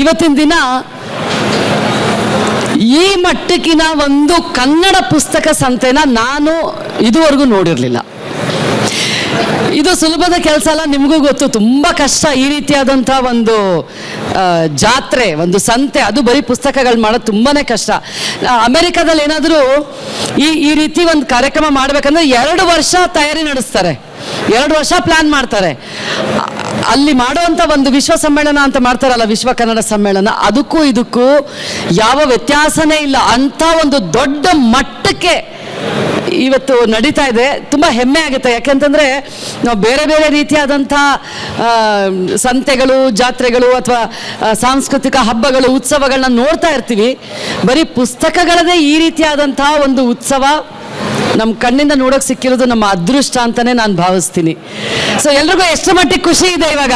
ಇವತ್ತಿನ ದಿನ ಈ ಮಟ್ಟಕ್ಕಿನ ಒಂದು ಕನ್ನಡ ಪುಸ್ತಕ ಸಂತೆನ ನಾನು ಇದುವರೆಗೂ ನೋಡಿರಲಿಲ್ಲ. ಇದು ಸುಲಭದ ಕೆಲಸ ಅಲ್ಲ, ನಿಮಗೂ ಗೊತ್ತು, ತುಂಬ ಕಷ್ಟ ಈ ರೀತಿಯಾದಂಥ ಒಂದು ಜಾತ್ರೆ, ಒಂದು ಸಂತೆ, ಅದು ಬರೀ ಪುಸ್ತಕಗಳು ಮಾಡೋದು ತುಂಬಾ ಕಷ್ಟ. ಅಮೆರಿಕಾದಲ್ಲಿ ಏನಾದರೂ ಈ ರೀತಿ ಒಂದು ಕಾರ್ಯಕ್ರಮ ಮಾಡಬೇಕಂದ್ರೆ 2 ವರ್ಷ ತಯಾರಿ ನಡೆಸ್ತಾರೆ, 2 ವರ್ಷ ಪ್ಲ್ಯಾನ್ ಮಾಡ್ತಾರೆ. ಅಲ್ಲಿ ಮಾಡುವಂಥ ಒಂದು ವಿಶ್ವ ಸಮ್ಮೇಳನ ಅಂತ ಮಾಡ್ತಾರಲ್ಲ, ವಿಶ್ವ ಕನ್ನಡ ಸಮ್ಮೇಳನ, ಅದಕ್ಕೂ ಇದಕ್ಕೂ ಯಾವ ವ್ಯತ್ಯಾಸನೇ ಇಲ್ಲ. ಅಂಥ ಒಂದು ದೊಡ್ಡ ಮಟ್ಟಕ್ಕೆ ಇವತ್ತು ನಡೀತಾ ಇದೆ. ತುಂಬ ಹೆಮ್ಮೆ ಆಗುತ್ತೆ. ಯಾಕೆಂತಂದರೆ ನಾವು ಬೇರೆ ಬೇರೆ ರೀತಿಯಾದಂಥ ಸಂತೆಗಳು, ಜಾತ್ರೆಗಳು ಅಥವಾ ಸಾಂಸ್ಕೃತಿಕ ಹಬ್ಬಗಳು, ಉತ್ಸವಗಳನ್ನ ನೋಡ್ತಾ ಇರ್ತೀವಿ. ಬರೀ ಪುಸ್ತಕಗಳದೇ ಈ ರೀತಿಯಾದಂಥ ಒಂದು ಉತ್ಸವ ನಮ್ಮ ಕಣ್ಣಿಂದ ನೋಡೋಕೆ ಸಿಕ್ಕಿರೋದು ನಮ್ಮ ಅದೃಷ್ಟ ಅಂತಲೇ ನಾನು ಭಾವಿಸ್ತೀನಿ. ಸೊ ಎಲ್ರಿಗೂ ಎಷ್ಟು ಮಟ್ಟಿಗೆ ಖುಷಿ ಇದೆ ಇವಾಗ?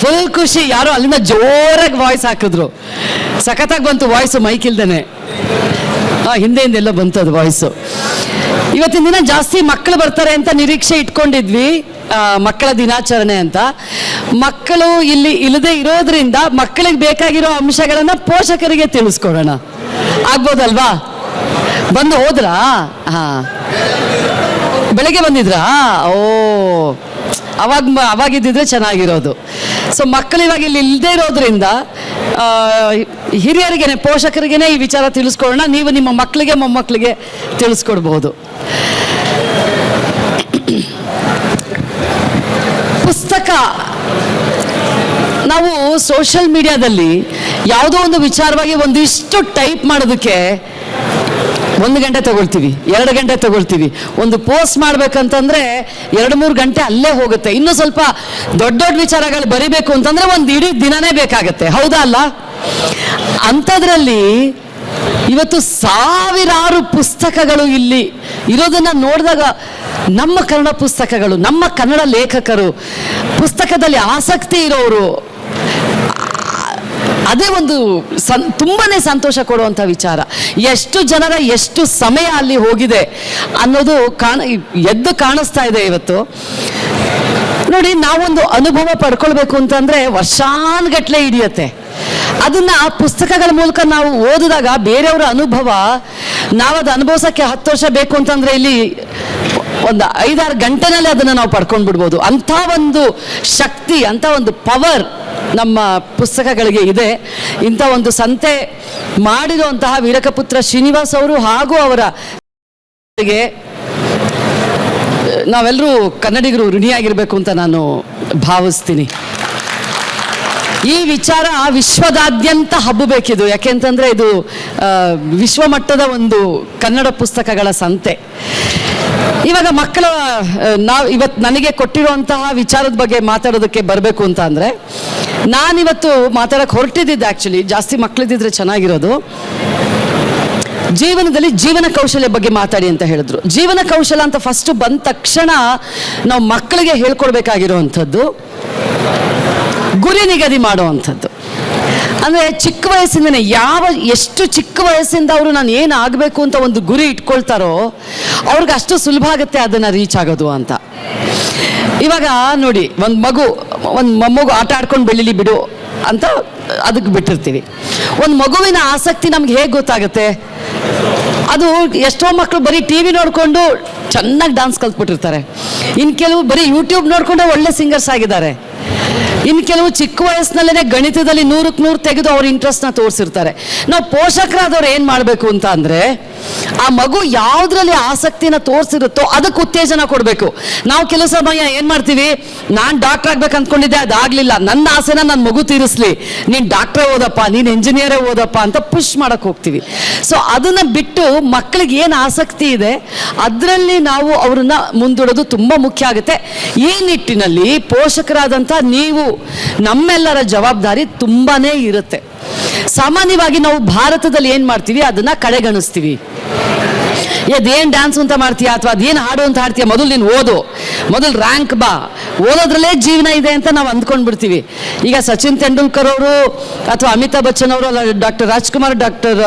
ಫುಲ್ ಖುಷಿ. ಯಾರೋ ಅಲ್ಲಿಂದ ಜೋರಾಗಿ ವಾಯ್ಸ್ ಹಾಕಿದ್ರು, ಸಖತ್ತಾಗಿ ಬಂತು ವಾಯ್ಸು, ಮೈಕ್ ಇಲ್ದೇನೆ. ಹಿಂದೆಲ್ಲ ಬಂತು ಅದು ವಾಯ್ಸು. ಇವತ್ತಿನ ದಿನ ಜಾಸ್ತಿ ಮಕ್ಕಳು ಬರ್ತಾರೆ ಅಂತ ನಿರೀಕ್ಷೆ ಇಟ್ಕೊಂಡಿದ್ವಿ, ಮಕ್ಕಳ ದಿನಾಚರಣೆ ಅಂತ. ಮಕ್ಕಳು ಇಲ್ಲಿ ಇಲ್ಲದೆ ಇರೋದ್ರಿಂದ ಮಕ್ಕಳಿಗೆ ಬೇಕಾಗಿರೋ ಅಂಶಗಳನ್ನು ಪೋಷಕರಿಗೆ ತಿಳಿಸ್ಕೊಡೋಣ, ಆಗ್ಬೋದಲ್ವಾ? ಬಂದು ಹೋದ್ರಾ? ಹಾಂ, ಬೆಳಗ್ಗೆ ಬಂದಿದ್ರಾ? ಓ, ಅವಾಗಿದ್ದಿದ್ರೆ ಚೆನ್ನಾಗಿರೋದು. ಸೊ ಮಕ್ಕಳು ಇವಾಗ ಇಲ್ಲಿ ಇಲ್ಲದೆ ಇರೋದ್ರಿಂದ ಹಿರಿಯರಿಗೇನೆ, ಪೋಷಕರಿಗೇನೆ ಈ ವಿಚಾರ ತಿಳಿಸ್ಕೊಳ್ಳೋಣ. ನೀವು ನಿಮ್ಮ ಮಕ್ಕಳಿಗೆ, ಮೊಮ್ಮಕ್ಕಳಿಗೆ ತಿಳಿಸ್ಕೊಡ್ಬೋದು. ಪುಸ್ತಕ, ನಾವು ಸೋಷಿಯಲ್ ಮೀಡಿಯಾದಲ್ಲಿ ಯಾವುದೋ ಒಂದು ವಿಚಾರವಾಗಿ ಒಂದಿಷ್ಟು ಟೈಪ್ ಮಾಡೋದಕ್ಕೆ 1 ಗಂಟೆ ತಗೊಳ್ತೀವಿ, 2 ಗಂಟೆ ತಗೊಳ್ತೀವಿ. ಒಂದು ಪೋಸ್ಟ್ ಮಾಡ್ಬೇಕಂತಂದ್ರೆ 2-3 ಗಂಟೆ ಅಲ್ಲೇ ಹೋಗುತ್ತೆ. ಇನ್ನು ಸ್ವಲ್ಪ ದೊಡ್ಡ ದೊಡ್ಡ ವಿಚಾರಗಳು ಬರಿಬೇಕು ಅಂತಂದ್ರೆ ಒಂದು ಇಡೀ ದಿನನೇ ಬೇಕಾಗತ್ತೆ, ಹೌದಾ ಅಲ್ಲ? ಅಂಥದ್ರಲ್ಲಿ ಇವತ್ತು ಸಾವಿರಾರು ಪುಸ್ತಕಗಳು ಇಲ್ಲಿ ಇರೋದನ್ನ ನೋಡಿದಾಗ ನಮ್ಮ ಕನ್ನಡ ಪುಸ್ತಕಗಳು, ನಮ್ಮ ಕನ್ನಡ ಲೇಖಕರು, ಪುಸ್ತಕದಲ್ಲಿ ಆಸಕ್ತಿ ಇರೋರು, ಅದೇ ಒಂದು ತುಂಬಾನೇ ಸಂತೋಷ ಕೊಡುವಂಥ ವಿಚಾರ. ಎಷ್ಟು ಜನರ ಎಷ್ಟು ಸಮಯ ಅಲ್ಲಿ ಹೋಗಿದೆ ಅನ್ನೋದು ಎದ್ದು ಕಾಣಿಸ್ತಾ ಇದೆ ಇವತ್ತು. ನೋಡಿ, ನಾವೊಂದು ಅನುಭವ ಪಡ್ಕೊಳ್ಬೇಕು ಅಂತಂದ್ರೆ ವರ್ಷಾನ್ಗಟ್ಲೆ ಹಿಡಿಯತ್ತೆ. ಅದನ್ನ ಪುಸ್ತಕಗಳ ಮೂಲಕ ನಾವು ಓದಿದಾಗ ಬೇರೆಯವರ ಅನುಭವ, ನಾವದು ಅನುಭವಿಸೋಕ್ಕೆ 10 ವರ್ಷ ಬೇಕು ಅಂತಂದ್ರೆ ಇಲ್ಲಿ ಒಂದು 5-6 ಗಂಟೆನಲ್ಲೇ ಅದನ್ನು ನಾವು ಪಡ್ಕೊಂಡು ಬಿಡ್ಬೋದು. ಅಂಥ ಒಂದು ಶಕ್ತಿ, ಅಂಥ ಒಂದು ಪವರ್ ನಮ್ಮ ಪುಸ್ತಕಗಳಿಗೆ ಇದೆ. ಇಂಥ ಒಂದು ಸಂತೆ ಮಾಡಿರುವಂತಹ ವೀರಕಪುತ್ರ ಶ್ರೀನಿವಾಸ್ ಅವರು ಹಾಗೂ ಅವರ ನಾವೆಲ್ಲರೂ ಕನ್ನಡಿಗರು ಋಣಿಯಾಗಿರ್ಬೇಕು ಅಂತ ನಾನು ಭಾವಿಸ್ತೀನಿ. ಈ ವಿಚಾರ ವಿಶ್ವದಾದ್ಯಂತ ಹಬ್ಬಬೇಕಿದು. ಯಾಕೆಂತಂದ್ರೆ ಇದು ವಿಶ್ವಮಟ್ಟದ ಒಂದು ಕನ್ನಡ ಪುಸ್ತಕಗಳ ಸಂತೆ. ಇವಾಗ ಮಕ್ಕಳ ಇವತ್ತು ನನಗೆ ಕೊಟ್ಟಿರುವಂತಹ ವಿಚಾರದ ಬಗ್ಗೆ ಮಾತಾಡೋದಕ್ಕೆ ಬರಬೇಕು ಅಂತ ಅಂದರೆ, ನಾನಿವತ್ತು ಮಾತಾಡೋಕೆ ಹೊರಟಿದ್ದೆ. ಆ್ಯಕ್ಚುಲಿ ಜಾಸ್ತಿ ಮಕ್ಕಳಿದ್ದಿದ್ರೆ ಚೆನ್ನಾಗಿರೋದು. ಜೀವನದಲ್ಲಿ ಜೀವನ ಕೌಶಲ್ಯ ಬಗ್ಗೆ ಮಾತಾಡಿ ಅಂತ ಹೇಳಿದ್ರು. ಜೀವನ ಕೌಶಲ ಅಂತ ಫಸ್ಟ್ ಬಂದ ತಕ್ಷಣ ನಾವು ಮಕ್ಕಳಿಗೆ ಹೇಳ್ಕೊಡ್ಬೇಕಾಗಿರುವಂಥದ್ದು ಗುರಿ ನಿಗದಿ ಮಾಡುವಂಥದ್ದು. ಅಂದರೆ ಚಿಕ್ಕ ವಯಸ್ಸಿಂದನೇ, ಎಷ್ಟು ಚಿಕ್ಕ ವಯಸ್ಸಿಂದ ಅವರು ನಾನು ಏನು ಆಗಬೇಕು ಅಂತ ಒಂದು ಗುರಿ ಇಟ್ಕೊಳ್ತಾರೋ ಅವ್ರಿಗೆ ಅಷ್ಟು ಸುಲಭ ಆಗುತ್ತೆ ಅದನ್ನು ರೀಚ್ ಆಗೋದು ಅಂತ. ಇವಾಗ ನೋಡಿ, ಒಂದು ಮಗು ಆಟ ಆಡ್ಕೊಂಡು ಬೆಳೀಲಿ ಬಿಡು ಅಂತ ಅದಕ್ಕೆ ಬಿಟ್ಟಿರ್ತೀವಿ. ಒಂದು ಮಗುವಿನ ಆಸಕ್ತಿ ನಮ್ಗೆ ಹೇಗೆ ಗೊತ್ತಾಗುತ್ತೆ? ಅದು ಎಷ್ಟೋ ಮಕ್ಕಳು ಬರೀ ಟಿ ವಿ ನೋಡಿಕೊಂಡು ಚೆನ್ನಾಗಿ ಡಾನ್ಸ್ ಕಲ್ತ್ಬಿಟ್ಟಿರ್ತಾರೆ. ಇನ್ನು ಕೆಲವು ಬರೀ ಯೂಟ್ಯೂಬ್ ನೋಡಿಕೊಂಡೆ ಒಳ್ಳೆ ಸಿಂಗರ್ಸ್ ಆಗಿದ್ದಾರೆ. ಇನ್ನು ಕೆಲವು ಚಿಕ್ಕ ವಯಸ್ಸಿನಲ್ಲೇ ಗಣಿತದಲ್ಲಿ 100ಕ್ಕೆ 100 ತೆಗೆದು ಅವ್ರ ಇಂಟ್ರೆಸ್ಟ್ನ ತೋರಿಸಿರ್ತಾರೆ. ನಾವು ಪೋಷಕರಾದವ್ರು ಏನು ಮಾಡಬೇಕು ಅಂತ ಅಂದರೆ, ಆ ಮಗು ಯಾವುದ್ರಲ್ಲಿ ಆಸಕ್ತಿನ ತೋರಿಸಿರುತ್ತೋ ಅದಕ್ಕೆ ಉತ್ತೇಜನ ಕೊಡಬೇಕು. ನಾವು ಕೆಲವು ಸಮಯ ಏನು ಮಾಡ್ತೀವಿ, ನಾನು ಡಾಕ್ಟರ್ ಆಗ್ಬೇಕು ಅಂದ್ಕೊಂಡಿದ್ದೆ, ಅದಾಗಲಿಲ್ಲ, ನನ್ನ ಆಸೆನ ನನ್ನ ಮಗು ತೀರಿಸ್ಲಿ, ನೀನು ಡಾಕ್ಟ್ರೇ ಓದಪ್ಪ, ನೀನು ಇಂಜಿನಿಯರೇ ಓದಪ್ಪ ಅಂತ ಪುಷ್ ಮಾಡೋಕ್ಕೆ ಹೋಗ್ತೀವಿ. ಸೊ ಅದನ್ನು ಬಿಟ್ಟು ಮಕ್ಕಳಿಗೆ ಏನು ಆಸಕ್ತಿ ಇದೆ ಅದರಲ್ಲಿ ನಾವು ಅವ್ರನ್ನ ಮುಂದೂಡೋದು ತುಂಬ ಮುಖ್ಯ ಆಗುತ್ತೆ. ಈ ನಿಟ್ಟಿನಲ್ಲಿ ಪೋಷಕರಾದಂಥ ನೀವು, ನಮ್ಮೆಲ್ಲರ ಜವಾಬ್ದಾರಿ ತುಂಬಾ ಇರುತ್ತೆ. ಸಾಮಾನ್ಯವಾಗಿ ನಾವು ಭಾರತದಲ್ಲಿ ಏನು ಮಾಡ್ತೀವಿ, ಅದನ್ನು ಕಡೆಗಣಿಸ್ತೀವಿ. ಅದೇನು ಡ್ಯಾನ್ಸ್ ಅಂತ ಮಾಡ್ತೀಯಾ, ಅಥವಾ ಅದೇನು ಹಾಡು ಅಂತ ಹಾಡ್ತೀಯ, ಮೊದಲು ನೀನು ಓದು, ಮೊದಲು ರ್ಯಾಂಕ್ ಬಾ, ಓದೋದ್ರಲ್ಲೇ ಜೀವನ ಇದೆ ಅಂತ ನಾವು ಅಂದ್ಕೊಂಡ್ಬಿಡ್ತೀವಿ. ಈಗ ಸಚಿನ್ ತೆಂಡೂಲ್ಕರ್ ಅವರು ಅಥವಾ ಅಮಿತಾಬ್ ಬಚ್ಚನ್ ಅವರು, ಅಲ್ಲ ಡಾಕ್ಟರ್ ರಾಜ್ಕುಮಾರ್, ಡಾಕ್ಟರ್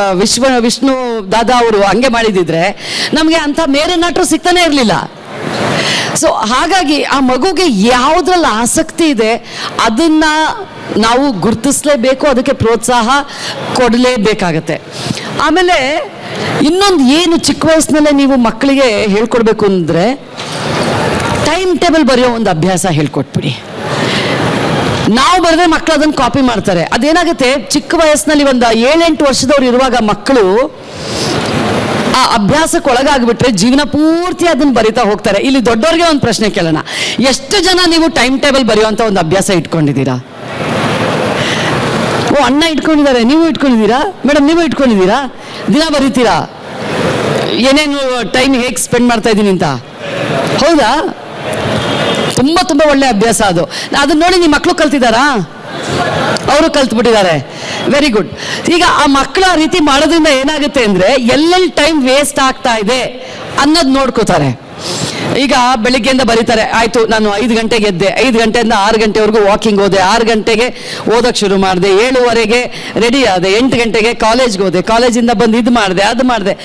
ವಿಷ್ಣು ದಾದಾ ಅವರು ಹಂಗೆ ಮಾಡಿದಿದ್ರೆ ನಮಗೆ ಅಂಥ ಮೇರು ನಟರು ಸಿಗ್ತಾನೆ ಇರಲಿಲ್ಲ. ಸೊ ಹಾಗಾಗಿ ಆ ಮಗುಗೆ ಯಾವುದ್ರಲ್ಲಿ ಆಸಕ್ತಿ ಇದೆ ಅದನ್ನು ನಾವು ಗುರುತಿಸಲೇಬೇಕು, ಅದಕ್ಕೆ ಪ್ರೋತ್ಸಾಹ ಕೊಡಲೇಬೇಕಾಗತ್ತೆ. ಆಮೇಲೆ ಇನ್ನೊಂದು ಏನು ಚಿಕ್ಕ ವಯಸ್ಸಿನಲ್ಲೇ ನೀವು ಮಕ್ಕಳಿಗೆ ಹೇಳ್ಕೊಡ್ಬೇಕು ಅಂದರೆ, ಟೈಮ್ ಟೇಬಲ್ ಬರೆಯೋ ಒಂದು ಅಭ್ಯಾಸ ಹೇಳ್ಕೊಟ್ಬಿಡಿ. ನಾವು ಬರೆದ್ರೆ ಮಕ್ಕಳು ಅದನ್ನು ಕಾಪಿ ಮಾಡ್ತಾರೆ. ಅದೇನಾಗುತ್ತೆ, ಚಿಕ್ಕ ವಯಸ್ಸಿನಲ್ಲಿ ಒಂದು 7-8 ವರ್ಷದವ್ರು ಇರುವಾಗ ಮಕ್ಕಳು ಆ ಅಭ್ಯಾಸಕ್ಕೆ ಒಳಗಾಗ್ಬಿಟ್ರೆ ಜೀವನ ಪೂರ್ತಿ ಅದನ್ನು ಬರಿತಾ ಹೋಗ್ತಾರೆ. ಇಲ್ಲಿ ದೊಡ್ಡವ್ರಿಗೆ ಒಂದು ಪ್ರಶ್ನೆ ಕೇಳೋಣ, ಎಷ್ಟು ಜನ ನೀವು ಟೈಮ್ ಟೇಬಲ್ ಬರೆಯುವಂಥ ಒಂದು ಅಭ್ಯಾಸ ಇಟ್ಕೊಂಡಿದ್ದೀರಾ? ಓ, ಅಣ್ಣ ಇಟ್ಕೊಂಡಿದ್ದಾರೆ, ನೀವು ಇಟ್ಕೊಂಡಿದ್ದೀರಾ? ಮೇಡಮ್ ನೀವು ಇಟ್ಕೊಂಡಿದ್ದೀರಾ? ದಿನ ಬರೀತೀರಾ ಏನೇನು ಟೈಮ್ ಹೇಗೆ ಸ್ಪೆಂಡ್ ಮಾಡ್ತಾ ಇದ್ದೀನಿ ಅಂತ? ಹೌದಾ? ತುಂಬ ತುಂಬ ಒಳ್ಳೆ ಅಭ್ಯಾಸ ಅದು. ಅದನ್ನ ನೋಡಿ ನಿಮ್ಮ ಮಕ್ಕಳು ಕಲ್ತಿದ್ದಾರಾ? ಅವರು ಕಲ್ತ್ಬಿಟ್ಟಿದ್ದಾರೆ. Very good. ಈಗ ಆ ಮಕ್ಕಳು ಆ ರೀತಿ ಮಾಡೋದ್ರಿಂದ ಏನಾಗುತ್ತೆ ಅಂದರೆ, ಎಲ್ಲೆಲ್ಲಿ ಟೈಮ್ ವೇಸ್ಟ್ ಆಗ್ತಾ ಇದೆ ಅನ್ನೋದು ನೋಡ್ಕೋತಾರೆ. ಈಗ ಬೆಳಿಗ್ಗೆಯಿಂದ ಬರೀತಾರೆ, ಆಯಿತು ನಾನು 5 ಗಂಟೆಗೆ ಎದ್ದೆ, 5 ಗಂಟೆಯಿಂದ 6 ಗಂಟೆವರೆಗೂ ವಾಕಿಂಗ್ ಹೋದೆ, 6 ಗಂಟೆಗೆ ಓದೋಕ್ಕೆ ಶುರು ಮಾಡಿದೆ, 7:15ಗೆ ರೆಡಿ ಆದೆ, 8 ಗಂಟೆಗೆ ಕಾಲೇಜ್ಗೆ ಹೋದೆ, ಕಾಲೇಜಿಂದ ಬಂದು ಇದು ಮಾಡಿದೆ ಅದು ಮಾಡಿದೆ.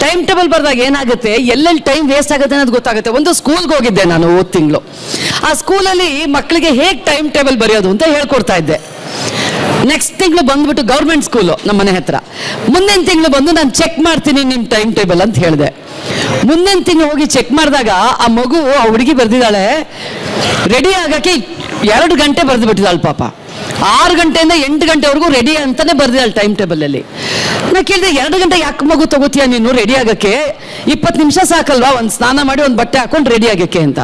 ಟೈಮ್ ಟೇಬಲ್ ಬರೆದಾಗ ಏನಾಗುತ್ತೆ, ಎಲ್ಲೆಲ್ಲಿ ಟೈಮ್ ವೇಸ್ಟ್ ಆಗುತ್ತೆ ಅನ್ನೋದು ಗೊತ್ತಾಗುತ್ತೆ. ಒಂದು ಸ್ಕೂಲ್ಗೆ ಹೋಗಿದ್ದೆ ನಾನು ಹೋದ ತಿಂಗಳು. ಆ ಸ್ಕೂಲಲ್ಲಿ ಮಕ್ಕಳಿಗೆ ಹೇಗೆ ಟೈಮ್ ಟೇಬಲ್ ಬರೆಯೋದು ಅಂತ ಹೇಳ್ಕೊಡ್ತಾ ಇದ್ದೆ. ನೆಕ್ಸ್ಟ್ ತಿಂಗಳು ಬಂದ್ಬಿಟ್ಟು ಗೌರ್ಮೆಂಟ್ ಸ್ಕೂಲು ನಮ್ಮ ಮನೆ ಹತ್ರ, ಮುಂದಿನ ತಿಂಗಳು ಬಂದು ನಾನು ಚೆಕ್ ಮಾಡ್ತೀನಿ ನಿಮ್ಮ ಟೈಮ್ ಟೇಬಲ್ ಅಂತ ಹೇಳಿದೆ. ಮುಂದಿನ ತಿಂಗಳು ಹೋಗಿ ಚೆಕ್ ಮಾಡಿದಾಗ ಆ ಮಗು, ಆ ಹುಡುಗಿ ಬರೆದಿದ್ದಾಳೆ, ರೆಡಿ ಆಗೋಕ್ಕೆ 2 ಗಂಟೆ ಬರೆದು ಬಿಟ್ಟಿದ್ದಾಳೆ ಪಾಪ. 6 ಗಂಟೆಯಿಂದ 8 ಗಂಟೆವರೆಗೂ ರೆಡಿ ಅಂತಾನೆ ಬರೆದಿದ್ದಾಳೆ ಟೈಮ್ ಟೇಬಲಲ್ಲಿ. ನಾ ಕೇಳಿದೆ, 2 ಗಂಟೆ ಯಾಕೆ ಮಗು ತಗೋತೀಯ ನೀನು ರೆಡಿ ಆಗೋಕ್ಕೆ? 20 ನಿಮಿಷ ಸಾಕಲ್ವಾ ಒಂದು ಸ್ನಾನ ಮಾಡಿ ಒಂದು ಬಟ್ಟೆ ಹಾಕೊಂಡು ರೆಡಿ ಆಗೋಕ್ಕೆ ಅಂತ.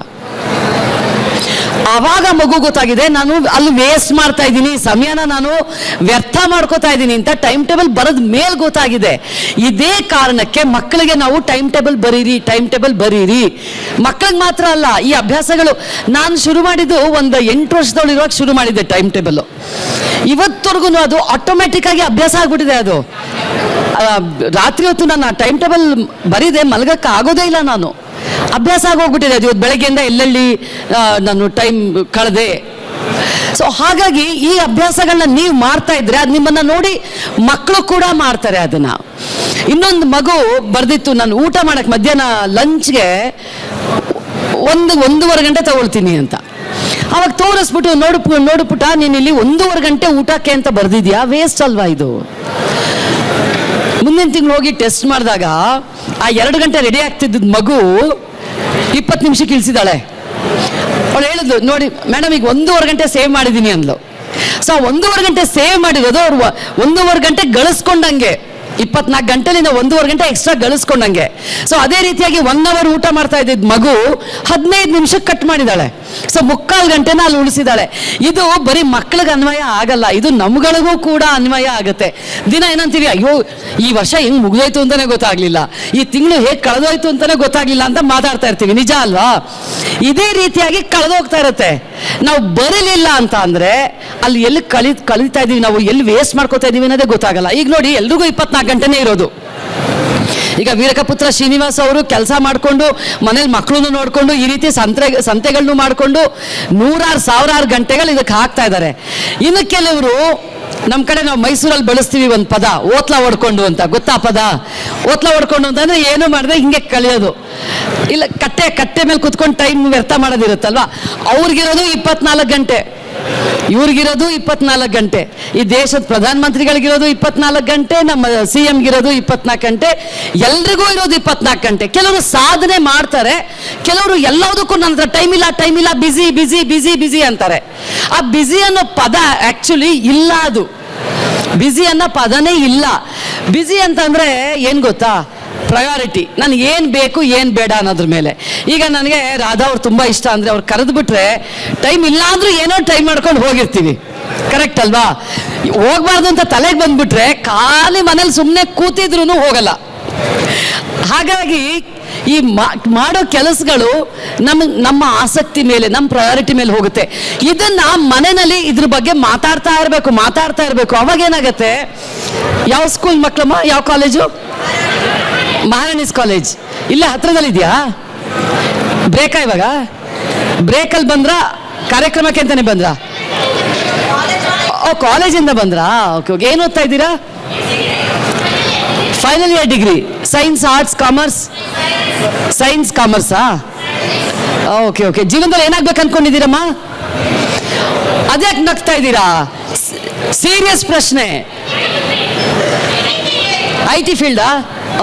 ಆವಾಗ ಮಗು ಗೊತ್ತಾಗಿದೆ, ನಾನು ಅಲ್ಲಿ ವೇಸ್ಟ್ ಮಾಡ್ತಾ ಇದ್ದೀನಿ, ಸಮಯನ ನಾನು ವ್ಯರ್ಥ ಮಾಡ್ಕೋತಾ ಇದ್ದೀನಿ ಅಂತ ಟೈಮ್ ಟೇಬಲ್ ಬರೋದ್ ಮೇಲೆ ಗೊತ್ತಾಗಿದೆ. ಇದೇ ಕಾರಣಕ್ಕೆ ಮಕ್ಕಳಿಗೆ ನಾವು ಟೈಮ್ ಟೇಬಲ್ ಬರೀರಿ, ಟೈಮ್ ಟೇಬಲ್ ಬರೀರಿ. ಮಕ್ಕಳಿಗೆ ಮಾತ್ರ ಅಲ್ಲ, ಈ ಅಭ್ಯಾಸಗಳು ನಾನು ಶುರು ಮಾಡಿದ್ದು ಒಂದು 8 ವರ್ಷದವಳು ಇರುವಾಗ ಶುರು ಮಾಡಿದ್ದೆ ಟೈಮ್ ಟೇಬಲ್. ಇವತ್ತವರೆಗೂ ಅದು ಆಟೋಮೆಟಿಕ್ ಆಗಿ ಅಭ್ಯಾಸ ಆಗ್ಬಿಟ್ಟಿದೆ. ಅದು ರಾತ್ರಿ ಹೊತ್ತು ನಾನು ಟೈಮ್ ಟೇಬಲ್ ಬರೀದೆ ಮಲಗಕ್ಕೆ ಆಗೋದೇ ಇಲ್ಲ, ನಾನು ಅಭ್ಯಾಸ ಆಗೋಗ್ಬಿಟ್ಟಿದೆ. ಅದು ಇವತ್ತು ಬೆಳಗ್ಗೆಯಿಂದ ಎಲ್ಲೆಲ್ಲಿ ನಾನು ಟೈಮ್ ಕಳೆದೆ. ಸೊ ಹಾಗಾಗಿ ಈ ಅಭ್ಯಾಸಗಳನ್ನ ನೀವು ಮಾಡ್ತಾ ಇದ್ರೆ ಅದು ನಿಮ್ಮನ್ನ ನೋಡಿ ಮಕ್ಕಳು ಕೂಡ ಮಾಡ್ತಾರೆ ಅದನ್ನ. ಇನ್ನೊಂದು ಮಗು ಬರ್ದಿತ್ತು, ನಾನು ಊಟ ಮಾಡಕ್ಕೆ ಮಧ್ಯಾಹ್ನ ಲಂಚ್ಗೆ 1-1.5 ಗಂಟೆ ತಗೊಳ್ತೀನಿ ಅಂತ. ಅವಾಗ ತೋರಿಸ್ಬಿಟ್ಟು, ನೋಡ್ಪುಟ ನೀನು ಇಲ್ಲಿ 1.5 ಗಂಟೆ ಊಟಕ್ಕೆ ಅಂತ ಬರ್ದಿದ್ಯಾ, ವೇಸ್ಟ್ ಅಲ್ವಾ ಇದು? ಮುಂದಿನ ತಿಂಗಳು ಹೋಗಿ ಟೆಸ್ಟ್ ಮಾಡಿದಾಗ ಆ 2 ಗಂಟೆ ರೆಡಿ ಆಗ್ತಿದ್ದ ಮಗು 20 ನಿಮಿಷಕ್ಕೆ ಇಳಿಸಿದಾಳೆ. ಅವಳು ಹೇಳಿದ್ಲು, ನೋಡಿ ಮೇಡಮ್ ಈಗ 1.5 ಗಂಟೆ ಸೇವ್ ಮಾಡಿದ್ದೀನಿ ಅಂದ್ಲು. ಸೊ 1.5 ಗಂಟೆ ಸೇವ್ ಮಾಡಿರೋದು ಅವ್ರು 1.5 ಗಂಟೆ ಗಳಿಸ್ಕೊಂಡಂಗೆ, 24 ಗಂಟೆಲಿಂದ 1.5 ಗಂಟೆ ಎಕ್ಸ್ಟ್ರಾ ಗಳಿಸ್ಕೊಂಡಂಗೆ. ಸೊ ಅದೇ ರೀತಿಯಾಗಿ 1 ಅವರ್ ಊಟ ಮಾಡ್ತಾ ಇದ್ದಿದ್ದ ಮಗು 15 ನಿಮಿಷಕ್ಕೆ ಕಟ್ ಮಾಡಿದಾಳೆ. ಸೊ 3/4 ಗಂಟೆನ ಅಲ್ಲಿ ಉಳಿಸಿದಾಳೆ. ಇದು ಬರೀ ಮಕ್ಕಳಿಗೆ ಅನ್ವಯ ಆಗಲ್ಲ, ಇದು ನಮ್ಗಳಿಗೂ ಕೂಡ ಅನ್ವಯ ಆಗುತ್ತೆ. ದಿನ ಏನಂತೀವಿ, ಅಯ್ಯೋ ಈ ವರ್ಷ ಹೆಂಗ್ ಮುಗಿದೋಯ್ತು ಅಂತಾನೆ ಗೊತ್ತಾಗ್ಲಿಲ್ಲ, ಈ ತಿಂಗಳು ಹೇಗೆ ಕಳೆದೋಯ್ತು ಅಂತಾನೆ ಗೊತ್ತಾಗ್ಲಿಲ್ಲ ಅಂತ ಮಾತಾಡ್ತಾ ಇರ್ತೀವಿ, ನಿಜ ಅಲ್ವಾ? ಇದೇ ರೀತಿಯಾಗಿ ಕಳೆದೋಗ್ತಾ ಇರುತ್ತೆ. ನಾವು ಬರಲಿಲ್ಲ ಅಂತ ಅಂದ್ರೆ ಅಲ್ಲಿ ಎಲ್ಲಿ ಕಳೀತಾ ಇದೀವಿ, ನಾವು ಎಲ್ಲಿ ವೇಸ್ಟ್ ಮಾಡ್ಕೋತಾ ಇದೀವಿ ಅನ್ನೋದೇ ಗೊತ್ತಾಗಲ್ಲ. ಈಗ ನೋಡಿ, ಎಲ್ರಿಗೂ 24 ಗಂಟೆನೇ ಇರೋದು. ಈಗ ವೀರಕಪುತ್ರ ಶ್ರೀನಿವಾಸ್ ಅವರು ಕೆಲಸ ಮಾಡಿಕೊಂಡು ಮನೇಲಿ ಮಕ್ಕಳನ್ನು ನೋಡಿಕೊಂಡು ಈ ರೀತಿ ಸಂತೆಗಳನ್ನು ಮಾಡಿಕೊಂಡು 100,000 ಗಂಟೆಗಳು ಇದಕ್ಕೆ ಹಾಕ್ತಾ ಇದ್ದಾರೆ. ಇನ್ನು ಕೆಲವರು, ನಮ್ಮ ಕಡೆ ನಾವು ಮೈಸೂರಲ್ಲಿ ಬಳಸ್ತೀವಿ ಒಂದು ಪದ, ಓತ್ಲ ಹೊಡ್ಕೊಂಡು ಅಂತ. ಗೊತ್ತಾ ಪದ? ಓತ್ಲ ಹೊಡ್ಕೊಂಡು ಅಂತಂದ್ರೆ ಏನು ಮಾಡಿದ್ರೆ ಹಿಂಗೆ ಕಳಿಯೋದು ಇಲ್ಲ, ಕಟ್ಟೆ ಮೇಲೆ ಕುತ್ಕೊಂಡು ಟೈಮ್ ವ್ಯರ್ಥ ಮಾಡೋದಿರುತ್ತಲ್ವಾ. ಅವ್ರಿಗಿರೋದು 24 ಗಂಟೆ, ಇವ್ರಿಗಿರೋದು 24 ಗಂಟೆ, ಈ ದೇಶದ ಪ್ರಧಾನಮಂತ್ರಿಗಳಿಗಿರೋದು 24 ಗಂಟೆ, ನಮ್ಮ CM-ಗಿರೋದು 24 ಗಂಟೆ, ಎಲ್ರಿಗೂ ಇರೋದು 24 ಗಂಟೆ. ಕೆಲವರು ಸಾಧನೆ ಮಾಡ್ತಾರೆ, ಕೆಲವರು ಎಲ್ಲದಕ್ಕೂ ನನ್ನ ಹತ್ರ ಟೈಮ್ ಇಲ್ಲ, ಬಿಸಿ ಬಿಸಿ ಬಿಸಿ ಬಿಸಿ ಅಂತಾರೆ. ಆ ಬಿಸಿ ಅನ್ನೋ ಪದ ಆಕ್ಚುಲಿ ಇಲ್ಲ, ಅದು ಬಿಸಿ ಅನ್ನೋ ಪದನೇ ಇಲ್ಲ. ಬಿಸಿ ಅಂತಂದ್ರೆ ಏನ್ ಗೊತ್ತಾ? ಪ್ರಯಾರಿಟಿ. ನನಗೆ ಏನು ಬೇಕು ಏನು ಬೇಡ ಅನ್ನೋದ್ರ ಮೇಲೆ. ಈಗ ನನಗೆ ರಾಧಾ ಅವ್ರು ತುಂಬ ಇಷ್ಟ ಅಂದರೆ, ಅವ್ರು ಕರೆದು ಬಿಟ್ರೆ ಟೈಮ್ ಇಲ್ಲ ಅಂದ್ರೂ ಏನೋ ಟೈಮ್ ಮಾಡ್ಕೊಂಡು ಹೋಗಿರ್ತೀವಿ, ಕರೆಕ್ಟ್ ಅಲ್ವಾ? ಹೋಗ್ಬಾರ್ದು ಅಂತ ತಲೆಗೆ ಬಂದ್ಬಿಟ್ರೆ ಖಾಲಿ ಮನೇಲಿ ಸುಮ್ಮನೆ ಕೂತಿದ್ರು ಹೋಗಲ್ಲ. ಹಾಗಾಗಿ ಈ ಮಾಡೋ ಕೆಲಸಗಳು ನಮ್ಮ ಆಸಕ್ತಿ ಮೇಲೆ, ನಮ್ಮ ಪ್ರಯಾರಿಟಿ ಮೇಲೆ ಹೋಗುತ್ತೆ. ಇದನ್ನ ಮನೆಯಲ್ಲಿ ಇದ್ರ ಬಗ್ಗೆ ಮಾತಾಡ್ತಾ ಇರಬೇಕು. ಅವಾಗ ಏನಾಗುತ್ತೆ? ಯಾವ ಸ್ಕೂಲ್ ಮಕ್ಕಳಮ್ಮ? ಯಾವ ಕಾಲೇಜು? ಮಹಾರಾಣೀಸ್ ಕಾಲೇಜ್. ಇಲ್ಲೇ ಹತ್ರದಲ್ಲಿದೆಯಾ? ಬ್ರೇಕಾ? ಇವಾಗ ಬ್ರೇಕಲ್ಲಿ ಬಂದ್ರ? ಕಾರ್ಯಕ್ರಮಕ್ಕೆ ಅಂತಾನೆ ಬಂದ್ರ? ಓ, ಕಾಲೇಜಿಂದ ಬಂದ್ರಾ? Okay okay. ಏನು ಓದ್ತಾ ಇದ್ದೀರಾ? Final year degree. Science, arts, commerce? Science ಕಾಮರ್ಸಾ? Okay okay. ಜೀವನದಲ್ಲಿ ಏನಾಗ್ಬೇಕು ಅನ್ಕೊಂಡಿದ್ದೀರಮ್ಮ? ಅದ್ಯಾಕೆ ನಗ್ತಾ ಇದ್ದೀರಾ? ಸೀರಿಯಸ್ ಪ್ರಶ್ನೆ. ಐ ಟಿ ಫೀಲ್ಡಾ?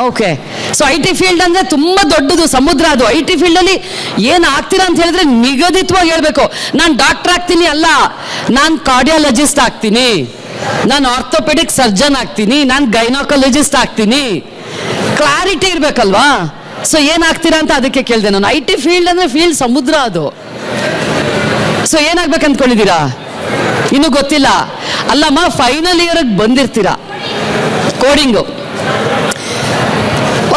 Okay. So I T field ಅಂದರೆ ತುಂಬ ದೊಡ್ಡದು ಸಮುದ್ರ. ಅದು ಐ ಟಿ ಫೀಲ್ಡಲ್ಲಿ ಏನು ಆಗ್ತೀರಾ ಅಂತ ಹೇಳಿದ್ರೆ ನಿಗದಿತವಾಗಿ ಹೇಳಬೇಕು. ನಾನು ಡಾಕ್ಟರ್ ಆಗ್ತೀನಿ ಅಲ್ಲ, ನಾನು ಕಾರ್ಡಿಯಾಲಜಿಸ್ಟ್ ಆಗ್ತೀನಿ, ನಾನು ಆರ್ಥೋಪೆಡಿಕ್ ಸರ್ಜನ್ ಆಗ್ತೀನಿ, ನಾನು ಗೈನಕಾಲಜಿಸ್ಟ್ ಆಗ್ತೀನಿ. ಕ್ಲಾರಿಟಿ ಇರಬೇಕಲ್ವಾ? ಸೊ ಏನಾಗ್ತೀರಾ ಅಂತ ಅದಕ್ಕೆ ಕೇಳಿದೆ ನಾನು. ಐ ಟಿ ಫೀಲ್ಡ್ ಅಂದರೆ ಫೀಲ್ಡ್ ಸಮುದ್ರ ಅದು. ಸೊ ಏನಾಗ್ಬೇಕು ಅಂದ್ಕೊಂಡಿದ್ದೀರಾ? ಇನ್ನೂ ಗೊತ್ತಿಲ್ಲ ಅಲ್ಲಮ್ಮ. ಫೈನಲ್ ಇಯರ್ಗೆ ಬಂದಿರ್ತೀರಾ, ಕೋಡಿಂಗು.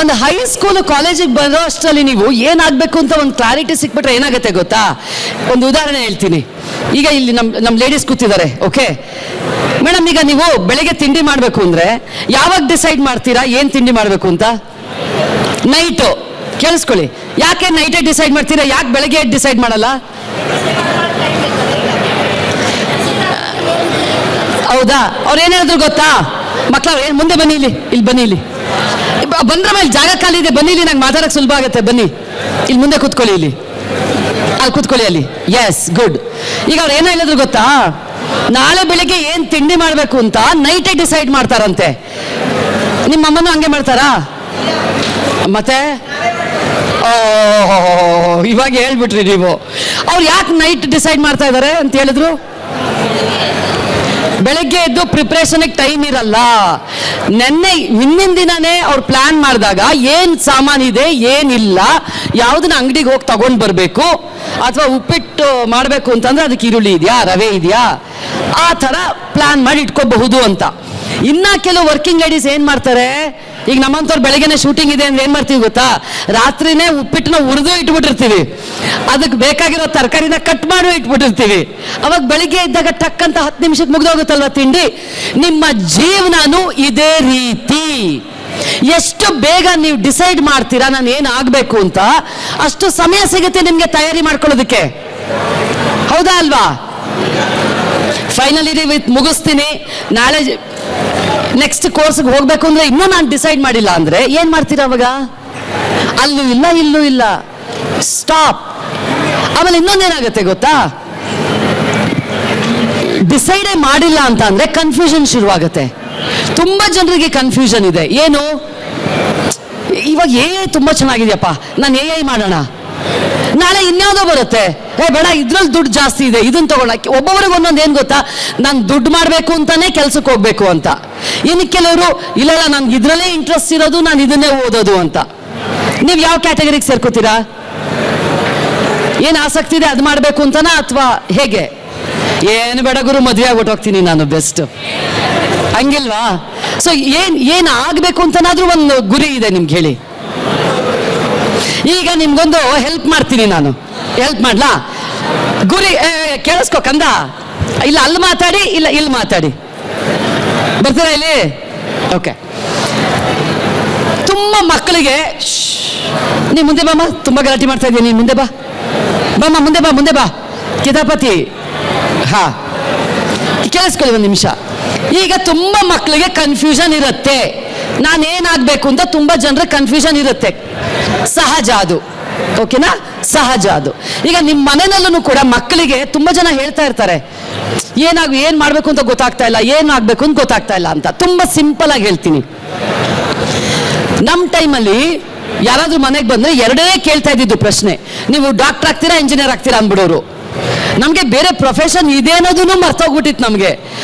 ಒಂದು ಹೈಸ್ಕೂಲು ಕಾಲೇಜಿಗೆ ಬರೋ ಅಷ್ಟರಲ್ಲಿ ನೀವು ಏನಾಗಬೇಕು ಅಂತ ಒಂದು ಕ್ಲಾರಿಟಿ ಸಿಕ್ಬಿಟ್ರೆ ಏನಾಗುತ್ತೆ ಗೊತ್ತಾ? ಒಂದು ಉದಾಹರಣೆ ಹೇಳ್ತೀನಿ. ಈಗ ಇಲ್ಲಿ ನಮ್ಮ ಲೇಡೀಸ್ ಕೂತಿದ್ದಾರೆ, ಓಕೆ ಮೇಡಮ್. ಈಗ ನೀವು ಬೆಳಗ್ಗೆ ತಿಂಡಿ ಮಾಡಬೇಕು ಅಂದರೆ ಯಾವಾಗ ಡಿಸೈಡ್ ಮಾಡ್ತೀರಾ ಏನು ತಿಂಡಿ ಮಾಡಬೇಕು ಅಂತ? ನೈಟು. ಕೇಳಿಸ್ಕೊಳ್ಳಿ, ಯಾಕೆ ನೈಟೇ ಡಿಸೈಡ್ ಮಾಡ್ತೀರಾ? ಯಾಕೆ ಬೆಳಗ್ಗೆ ಡಿಸೈಡ್ ಮಾಡಲ್ಲ? ಹೌದಾ? ಅವ್ರು ಏನು ಹೇಳಿದ್ರು ಗೊತ್ತಾ? ಮಕ್ಕಳು ಏನು ಮುಂದೆ ಬನ್ನಿ, ಇಲ್ಲಿ ಬನ್ನಿ, ಇಲ್ಲಿ ಬಂದ್ರೆ ಮೇಲೆ ಜಾಗ ಖಾಲಿ ಇದೆ, ಬನ್ನಿ ಇಲ್ಲಿ, ನಂಗೆ ಮಾತಾಡಕ್ಕೆ ಸುಲಭ ಆಗುತ್ತೆ, ಬನ್ನಿ ಇಲ್ಲಿ ಮುಂದೆ ಕೂತ್ಕೊಳ್ಳಿ, ಅಲ್ಲಿ ಕೂತ್ಕೊಳ್ಳಿ ಅಲ್ಲಿ. Yes, good. ಈಗ ಅವ್ರು ಏನು ಹೇಳಿದ್ರು ಗೊತ್ತಾ? ನಾಳೆ ಬೆಳಿಗ್ಗೆ ಏನು ತಿಂಡಿ ಮಾಡಬೇಕು ಅಂತ ನೈಟೇ ಡಿಸೈಡ್ ಮಾಡ್ತಾರಂತೆ. ನಿಮ್ಮ ಅಮ್ಮನೂ ಹಂಗೆ ಮಾಡ್ತಾರಾ? ಮತ್ತೆ ಇವಾಗ ಹೇಳ್ಬಿಟ್ರಿ ನೀವು. ಅವ್ರು ಯಾಕೆ ನೈಟ್ ಡಿಸೈಡ್ ಮಾಡ್ತಾ ಇದ್ದಾರೆ ಅಂತ ಹೇಳಿದ್ರು? ಬೆಳಗ್ಗೆ ಎದ್ದು ಪ್ರಿಪ್ರೇಷನ್ಗೆ ಟೈಮ್ ಇರಲ್ಲ. ಹಿಂದಿನ ದಿನನೇ ಅವ್ರು ಪ್ಲಾನ್ ಮಾಡಿದಾಗ ಏನು ಸಾಮಾನಿದೆ, ಏನಿಲ್ಲ, ಯಾವುದನ್ನ ಅಂಗಡಿಗೆ ಹೋಗಿ ತಗೊಂಡು ಬರಬೇಕು, ಅಥವಾ ಉಪ್ಪಿಟ್ಟು ಮಾಡಬೇಕು ಅಂತಂದ್ರೆ ಅದಕ್ಕೆ ಈರುಳ್ಳಿ ಇದೆಯಾ, ರವೆ ಇದೆಯಾ, ಆ ಥರ ಪ್ಲಾನ್ ಮಾಡಿ ಇಟ್ಕೋಬಹುದು ಅಂತ. ಇನ್ನು ಕೆಲವು ವರ್ಕಿಂಗ್ ಲೇಡೀಸ್ ಏನು ಮಾಡ್ತಾರೆ, ಈಗ ನಮ್ಮಂಥವ್ರು ಬೆಳಗ್ಗೆನೆ ಶೂಟಿಂಗ್ ಇದೆ ಅಂದ್ರೆ ಏನು ಮಾಡ್ತೀವಿ ಗೊತ್ತಾ? ರಾತ್ರಿನೇ ಉಪ್ಪಿಟ್ಟನ್ನ ಹುರಿದು ಇಟ್ಬಿಟ್ಟಿರ್ತೀವಿ, ಅದಕ್ಕೆ ಬೇಕಾಗಿರೋ ತರಕಾರಿನ ಕಟ್ ಮಾಡಿ ಇಟ್ಬಿಟ್ಟಿರ್ತೀವಿ. ಅವಾಗ ಬೆಳಿಗ್ಗೆ ಇದ್ದಾಗ ಟಕ್ ಅಂತ 10 ನಿಮಿಷಕ್ಕೆ ಮುಗ್ದೋಗುತ್ತಲ್ವ ತಿಂಡಿ. ನಿಮ್ಮ ಜೀವನನೂ ಇದೇ ರೀತಿ. ಎಷ್ಟು ಬೇಗ ನೀವು ಡಿಸೈಡ್ ಮಾಡ್ತೀರಾ ನಾನು ಏನು ಆಗಬೇಕು ಅಂತ, ಅಷ್ಟು ಸಮಯ ಸಿಗುತ್ತೆ ನಿಮಗೆ ತಯಾರಿ ಮಾಡ್ಕೊಳ್ಳೋದಕ್ಕೆ. ಹೌದಾ ಅಲ್ವಾ? ಫೈನಲ್ ಇಯರ್ ಮುಗಿಸ್ತೀನಿ, ನಾಳೆ ನೆಕ್ಸ್ಟ್ ಕೋರ್ಸ್ಗೆ ಹೋಗ್ಬೇಕು ಅಂದ್ರೆ ಇನ್ನೂ ನಾನು ಡಿಸೈಡ್ ಮಾಡಿಲ್ಲ ಅಂದ್ರೆ ಏನು ಮಾಡ್ತೀರಾ ಅವಾಗ? ಅಲ್ಲೂ ಇಲ್ಲ, ಇಲ್ಲೂ ಇಲ್ಲ, ಸ್ಟಾಪ್. ಆಮೇಲೆ ಇನ್ನೊಂದೇನಾಗುತ್ತೆ ಗೊತ್ತಾ? ಡಿಸೈಡೇ ಮಾಡಿಲ್ಲ ಅಂತ ಅಂದ್ರೆ ಕನ್ಫ್ಯೂಷನ್ ಶುರುವಾಗುತ್ತೆ. ತುಂಬ ಜನರಿಗೆ ಕನ್ಫ್ಯೂಷನ್ ಇದೆ. ಏನು? ಇವಾಗ ತುಂಬ ಚೆನ್ನಾಗಿದೆಯಪ್ಪ, ನಾನು AI ಮಾಡೋಣ, ನಾಳೆ ಇನ್ಯಾವುದೋ ಬರುತ್ತೆ, ಬೇಡ ಇದ್ರಲ್ಲಿ ದುಡ್ಡು ಜಾಸ್ತಿ ಇದೆ, ಇದನ್ನ ತಗೊಳ್ಳ. ಒಬ್ಬೊಬ್ರಿಗೆ ಒಂದೊಂದು ಏನು ಗೊತ್ತಾ? ನಾನು ದುಡ್ಡು ಮಾಡಬೇಕು ಅಂತಾನೆ ಕೆಲ್ಸಕ್ಕೆ ಹೋಗ್ಬೇಕು ಅಂತ. ಇನ್ನು ಕೆಲವರು ಇಲ್ಲ, ನನ್ಗೆ ಇದ್ರಲ್ಲೇ ಇಂಟ್ರೆಸ್ಟ್ ಇರೋದು, ನಾನು ಇದನ್ನೇ ಓದೋದು ಅಂತ. ನೀವು ಯಾವ ಕ್ಯಾಟಗರಿಗೆ ಸೇರ್ಕೋತೀರಾ? ಏನು ಆಸಕ್ತಿ ಇದೆ ಅದು ಮಾಡಬೇಕು ಅಂತನಾ, ಅಥವಾ ಹೇಗೆ? ಏನು ಬೇಡ ಗುರು, ಮದುವೆ ಆಗ್ಬಿಟ್ಟು ಹೋಗ್ತೀನಿ ನಾನು, ಬೆಸ್ಟ್, ಹಂಗಿಲ್ವಾ? ಸೊ ಏನು ಆಗಬೇಕು ಅಂತನಾದ್ರೂ ಒಂದು ಗುರಿ ಇದೆ ನಿಮ್ಗೆ, ಹೇಳಿ. ಈಗ ನಿಮ್ಗೊಂದು ಹೆಲ್ಪ್ ಮಾಡ್ತೀನಿ ನಾನು. ಹೆಲ್ಪ್ ಮಾಡ್ಲಾ? ಗುರಿ ಕೇಳಿಸ್ಕೊ ಕಂದ. ಇಲ್ಲ ಅಲ್ಲಿ ಮಾತಾಡಿ, ಇಲ್ಲ ಇಲ್ಲಿ ಮಾತಾಡಿ. ಬರ್ತೀರಾ ಇಲ್ಲಿ? ಓಕೆ. ತುಂಬ ಮಕ್ಕಳಿಗೆ ನೀ ಮುಂದೆ ಬಾಮ್ಮ, ತುಂಬ ಗಲಾಟೆ ಮಾಡ್ತಾ ಇದ್ದೀನಿ, ನೀನು ಮುಂದೆ ಬಾ, ಬಾಮ್ಮ ಮುಂದೆ ಬಾ, ಮುಂದೆ ಬಾ, ಕಿತಾಪತಿ. ಹಾ, ಕೇಳಿಸ್ಕೊಳ್ಳಿ ಒಂದು ನಿಮಿಷ. ಈಗ ತುಂಬ ಮಕ್ಕಳಿಗೆ ಕನ್ಫ್ಯೂಷನ್ ಇರುತ್ತೆ, ನಾನೇನಾಗಬೇಕು ಅಂತ ತುಂಬ ಜನರಿಗೆ ಕನ್ಫ್ಯೂಷನ್ ಇರುತ್ತೆ. ಸಹಜ ಅದು, ಓಕೆನಾ? ಸಹಜ ಅದು. ಈಗ ನಿಮ್ಮ ಮನೆಯಲ್ಲೂ ಕೂಡ ಮಕ್ಕಳಿಗೆ ತುಂಬ ಜನ ಹೇಳ್ತಾ ಇರ್ತಾರೆ, ಏನು ಮಾಡಬೇಕು ಅಂತ ಗೊತ್ತಾಗ್ತಾ ಇಲ್ಲ, ಏನಾಗಬೇಕು ಅಂತ ಗೊತ್ತಾಗ್ತಾ ಇಲ್ಲ ಅಂತ. ತುಂಬ ಸಿಂಪಲ್ ಆಗಿ ಹೇಳ್ತೀನಿ. ನಮ್ಮ ಟೈಮಲ್ಲಿ ಯಾರಾದರೂ ಮನೆಗೆ ಬಂದರೆ ಎರಡೇ ಕೇಳ್ತಾ ಇದ್ದಿದ್ದು ಪ್ರಶ್ನೆ, ನೀವು ಡಾಕ್ಟರ್ ಆಗ್ತೀರಾ, ಇಂಜಿನಿಯರ್ ಆಗ್ತೀರಾ ಅಂದ್ಬಿಡೋರು. ನಮಗೆ ಬೇರೆ ಪ್ರೊಫೆಷನ್ ಇದೆ ಅನ್ನೋದನ್ನು ಮರ್ತೋಗ್ಬಿಟ್ಟಿತ್ತು ನಮಗೆ.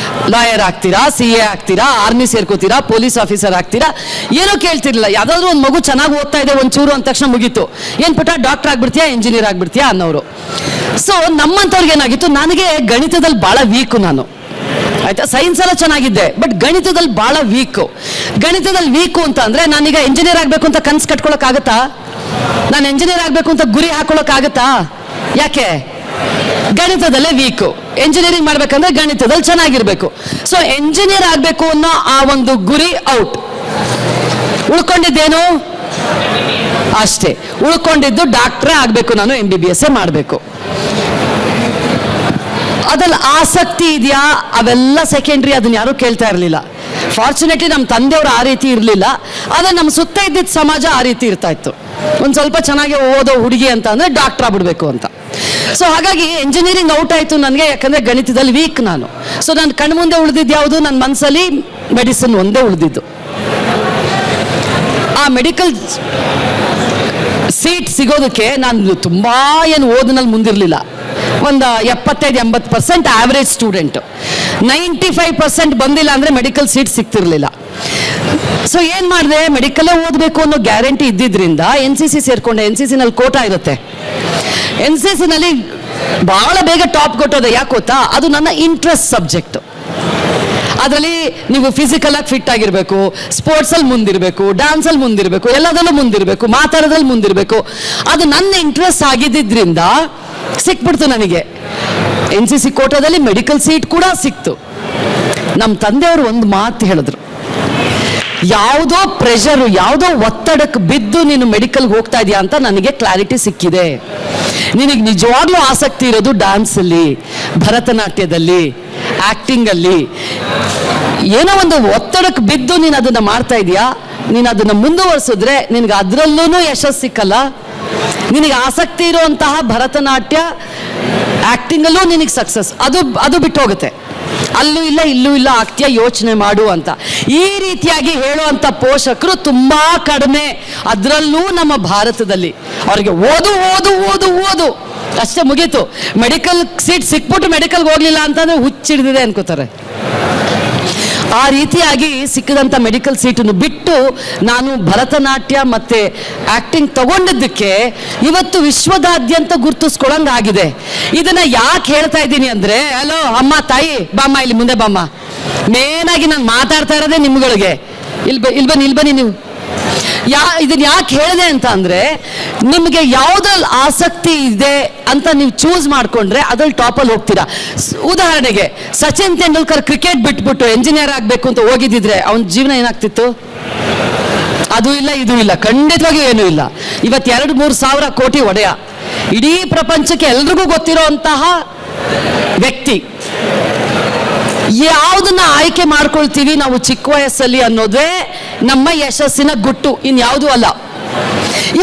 ಲಾಯರ್ ಆಗ್ತೀರಾ, CA ಆಗ್ತೀರಾ, ಆರ್ಮಿ ಸೇರ್ಕೋತೀರಾ, ಪೊಲೀಸ್ ಆಫೀಸರ್ ಆಗ್ತೀರಾ, ಏನೂ ಕೇಳ್ತಿರ್ಲಿಲ್ಲ. ಯಾವುದಾದ್ರೂ ಒಂದು ಮಗು ಚೆನ್ನಾಗಿ ಓದ್ತಾ ಇದೆ ಒಂಚೂರು ಅಂದ ತಕ್ಷಣ ಮುಗೀತು. ಏನು ಪುಟ್ಟ ಡಾಕ್ಟರ್ ಆಗ್ಬಿಡ್ತೀಯಾ, ಇಂಜಿನಿಯರ್ ಆಗ್ಬಿಡ್ತೀಯಾ ಅನ್ನೋರು. ಸೊ ನಮ್ಮಂಥವ್ರಿಗೆ ಏನಾಗಿತ್ತು, ನನಗೆ ಗಣಿತದಲ್ಲಿ ಭಾಳ ವೀಕು ನಾನು, ಆಯ್ತಾ? ಸೈನ್ಸ್ ಎಲ್ಲ ಚೆನ್ನಾಗಿದ್ದೆ, ಬಟ್ ಗಣಿತದಲ್ಲಿ ಭಾಳ ವೀಕು. ಗಣಿತದಲ್ಲಿ ವೀಕು ಅಂತ ಅಂದರೆ ನಾನೀಗ ಇಂಜಿನಿಯರ್ ಆಗಬೇಕು ಅಂತ ಕನಸು ಕಟ್ಕೊಳಕ್ಕಾಗತ್ತಾ? ನಾನು ಇಂಜಿನಿಯರ್ ಆಗಬೇಕು ಅಂತ ಗುರಿ ಹಾಕೊಳ್ಳೋಕ್ಕಾಗತ್ತಾ? ಯಾಕೆ? ಗಣಿತದಲ್ಲೇ ವೀಕು. ಎಂಜಿನಿಯರಿಂಗ್ ಮಾಡ್ಬೇಕಂದ್ರೆ ಗಣಿತದಲ್ಲಿ ಚೆನ್ನಾಗಿರ್ಬೇಕು. ಸೊ ಎಂಜಿನಿಯರ್ ಆಗಬೇಕು ಅನ್ನೋ ಆ ಒಂದು ಗುರಿ ಔಟ್. ಉಳ್ಕೊಂಡಿದ್ದೇನು? ಅಷ್ಟೇ ಉಳ್ಕೊಂಡಿದ್ದು ಡಾಕ್ಟ್ರೇ ಆಗಬೇಕು, ನಾನು MBBS ಮಾಡಬೇಕು. ಅದ್ರಲ್ಲಿ ಆಸಕ್ತಿ ಇದೆಯಾ? ಅವೆಲ್ಲ ಸೆಕೆಂಡ್ರಿ, ಅದನ್ನ ಯಾರೂ ಕೇಳ್ತಾ ಇರಲಿಲ್ಲ. ಫಾರ್ಚುನೇಟ್ಲಿ ನಮ್ಮ ತಂದೆಯವರು ಆ ರೀತಿ ಇರಲಿಲ್ಲ, ಆದರೆ ನಮ್ಮ ಸುತ್ತ ಇದ್ದಿದ್ದ ಸಮಾಜ ಆ ರೀತಿ ಇರ್ತಾ ಇತ್ತು. ಒಂದು ಸ್ವಲ್ಪ ಚೆನ್ನಾಗಿ ಓದೋ ಹುಡುಗಿ ಅಂತ ಅಂದರೆ ಡಾಕ್ಟ್ರ್ ಆಗ್ಬಿಡ್ಬೇಕು ಅಂತ. ಸೊ ಹಾಗಾಗಿ ಎಂಜಿನಿಯರಿಂಗ್ ಔಟ್ ಆಯಿತು ನನಗೆ, ಯಾಕಂದರೆ ಗಣಿತದಲ್ಲಿ ವೀಕ್ ನಾನು. ಸೊ ನನ್ನ ಕಣ್ಣು ಮುಂದೆ ಉಳಿದಿದ್ದು ಯಾವುದು, ನನ್ನ ಮನಸ್ಸಲ್ಲಿ ಮೆಡಿಸಿನ್ ಒಂದೇ ಉಳಿದಿದ್ದು. ಆ ಮೆಡಿಕಲ್ ಸೀಟ್ ಸಿಗೋದಕ್ಕೆ ನಾನು ತುಂಬ ಏನು ಓದಿನಲ್ಲಿ ಮುಂದಿರಲಿಲ್ಲ. ಒಂದು 75-80% ಆವ್ರೇಜ್ ಸ್ಟೂಡೆಂಟು. 95% ಬಂದಿಲ್ಲ ಅಂದರೆ ಮೆಡಿಕಲ್ ಸೀಟ್ ಸಿಗ್ತಿರ್ಲಿಲ್ಲ. ಸೊ ಏನು ಮಾಡಿದೆ, ಮೆಡಿಕಲ್ಲೇ ಓದಬೇಕು ಅನ್ನೋ ಗ್ಯಾರಂಟಿ ಇದ್ದಿದ್ದರಿಂದ NCC ಸೇರಿಕೊಂಡೆ. NCCನಲ್ಲಿ ಕೋಟಾ ಇರುತ್ತೆ. NCCನಲ್ಲಿ ಭಾಳ ಬೇಗ ಟಾಪ್ ಕೊಟ್ಟೋದೆ. ಯಾಕೆ ಗೊತ್ತಾ, ಅದು ನನ್ನ ಇಂಟ್ರೆಸ್ಟ್ ಸಬ್ಜೆಕ್ಟು. ಅದರಲ್ಲಿ ನೀವು ಫಿಸಿಕಲಾಗಿ ಫಿಟ್ ಆಗಿರಬೇಕು, ಸ್ಪೋರ್ಟ್ಸಲ್ಲಿ ಮುಂದಿರಬೇಕು, ಡ್ಯಾನ್ಸಲ್ಲಿ ಮುಂದಿರಬೇಕು, ಎಲ್ಲದರಲ್ಲೂ ಮುಂದಿರಬೇಕು, ಮಾತಾಡೋದ್ರಲ್ಲಿ ಮುಂದಿರಬೇಕು. ಅದು ನನ್ನ ಇಂಟ್ರೆಸ್ಟ್ ಆಗಿದ್ದರಿಂದ ಸಿಕ್ಬಿಡ್ತು ನನಗೆ. NCC ಕೋಟಾದಲ್ಲಿ ಮೆಡಿಕಲ್ ಸೀಟ್ ಕೂಡ ಸಿಕ್ತು. ನಮ್ಮ ತಂದೆಯವರು ಒಂದು ಮಾತು ಹೇಳಿದ್ರು, ಯಾವುದೋ ಪ್ರೆಷರು, ಯಾವುದೋ ಒತ್ತಡಕ್ಕೆ ಬಿದ್ದು ನೀನು ಮೆಡಿಕಲ್ಗೆ ಹೋಗ್ತಾ ಇದೆಯಾ ಅಂತ ನನಗೆ ಕ್ಲಾರಿಟಿ ಸಿಕ್ಕಿದೆ. ನಿನಗೆ ನಿಜವಾಗ್ಲೂ ಆಸಕ್ತಿ ಇರೋದು ಡ್ಯಾನ್ಸಲ್ಲಿ, ಭರತನಾಟ್ಯದಲ್ಲಿ, ಆ್ಯಕ್ಟಿಂಗಲ್ಲಿ. ಏನೋ ಒಂದು ಒತ್ತಡಕ್ಕೆ ಬಿದ್ದು ನೀನು ಅದನ್ನು ಮಾಡ್ತಾ ಇದೆಯಾ, ನೀನು ಅದನ್ನು ಮುಂದುವರಿಸಿದ್ರೆ ನಿನಗೆ ಅದರಲ್ಲೂ ಯಶಸ್ಸು ಸಿಕ್ಕಲ್ಲ. ನಿನಗೆ ಆಸಕ್ತಿ ಇರುವಂತಹ ಭರತನಾಟ್ಯ, ಆ್ಯಕ್ಟಿಂಗಲ್ಲೂ ನಿನಗೆ ಸಕ್ಸಸ್, ಅದು ಬಿಟ್ಟು ಹೋಗುತ್ತೆ. ಅಲ್ಲೂ ಇಲ್ಲ ಇಲ್ಲೂ ಇಲ್ಲ ಆಗ್ತೀಯ, ಯೋಚನೆ ಮಾಡು ಅಂತ ಈ ರೀತಿಯಾಗಿ ಹೇಳುವಂಥ ಪೋಷಕರು ತುಂಬ ಕಡಿಮೆ. ಅದರಲ್ಲೂ ನಮ್ಮ ಭಾರತದಲ್ಲಿ ಅವರಿಗೆ ಓದು ಓದು ಓದು ಓದು ಅಷ್ಟೇ ಮುಗೀತು. ಮೆಡಿಕಲ್ ಸೀಟ್ ಸಿಕ್ಬಿಟ್ಟು ಮೆಡಿಕಲ್ಗೆ ಹೋಗಲಿಲ್ಲ ಅಂತಂದರೆ ಹುಚ್ಚಿಡಿದಿದೆ ಅನ್ಕೋತಾರೆ. ಆ ರೀತಿಯಾಗಿ ಸಿಕ್ಕಿದಂಥ ಮೆಡಿಕಲ್ ಸೀಟನ್ನು ಬಿಟ್ಟು ನಾನು ಭರತನಾಟ್ಯ ಮತ್ತು ಆ್ಯಕ್ಟಿಂಗ್ ತಗೊಂಡಿದ್ದಕ್ಕೆ ಇವತ್ತು ವಿಶ್ವದಾದ್ಯಂತ ಗುರುತಿಸ್ಕೊಳ್ಳೋಂಗಾಗಿದೆ. ಇದನ್ನು ಯಾಕೆ ಹೇಳ್ತಾ ಇದ್ದೀನಿ ಅಂದರೆ, ಹಲೋ ಅಮ್ಮ ತಾಯಿ ಬಾಮ್ಮ ಇಲ್ಲಿ ಮುಂದೆ ಬಾಮ್ಮ, ಮೇನಾಗಿ ನಾನು ಮಾತಾಡ್ತಾ ಇರೋದೇ ನಿಮ್ಗಳಿಗೆ. ಇಲ್ಲಿ ಬನ್ನಿ ನೀವು. ಇದನ್ನು ಯಾಕೆ ಹೇಳಿದೆ ಅಂತ ಅಂದರೆ, ನಿಮಗೆ ಯಾವುದ್ರಲ್ಲಿ ಆಸಕ್ತಿ ಇದೆ ಅಂತ ನೀವು ಚೂಸ್ ಮಾಡಿಕೊಂಡ್ರೆ ಅದ್ರಲ್ಲಿ ಟಾಪಲ್ಲಿ ಹೋಗ್ತೀರಾ. ಉದಾಹರಣೆಗೆ ಸಚಿನ್ ತೆಂಡೂಲ್ಕರ್ ಕ್ರಿಕೆಟ್ ಬಿಟ್ಬಿಟ್ಟು ಎಂಜಿನಿಯರ್ ಆಗಬೇಕು ಅಂತ ಹೋಗಿದ್ದಿದ್ರೆ ಅವನ ಜೀವನ ಏನಾಗ್ತಿತ್ತು? ಅದು ಇಲ್ಲ ಇದು ಇಲ್ಲ, ಖಂಡಿತವಾಗಿಯೂ ಏನೂ ಇಲ್ಲ. ಇವತ್ತು 2-3 ಸಾವಿರ ಕೋಟಿ ಒಡೆಯ, ಇಡೀ ಪ್ರಪಂಚಕ್ಕೆ ಎಲ್ರಿಗೂ ಗೊತ್ತಿರೋ ಅಂತಹ ವ್ಯಕ್ತಿ. ಯಾವುದನ್ನ ಆಯ್ಕೆ ಮಾಡ್ಕೊಳ್ತೀವಿ ನಾವು ಚಿಕ್ಕ ವಯಸ್ಸಲ್ಲಿ ಅನ್ನೋದೇ ನಮ್ಮ ಯಶಸ್ಸಿನ ಗುಟ್ಟು, ಇನ್ಯಾವುದೂ ಅಲ್ಲ.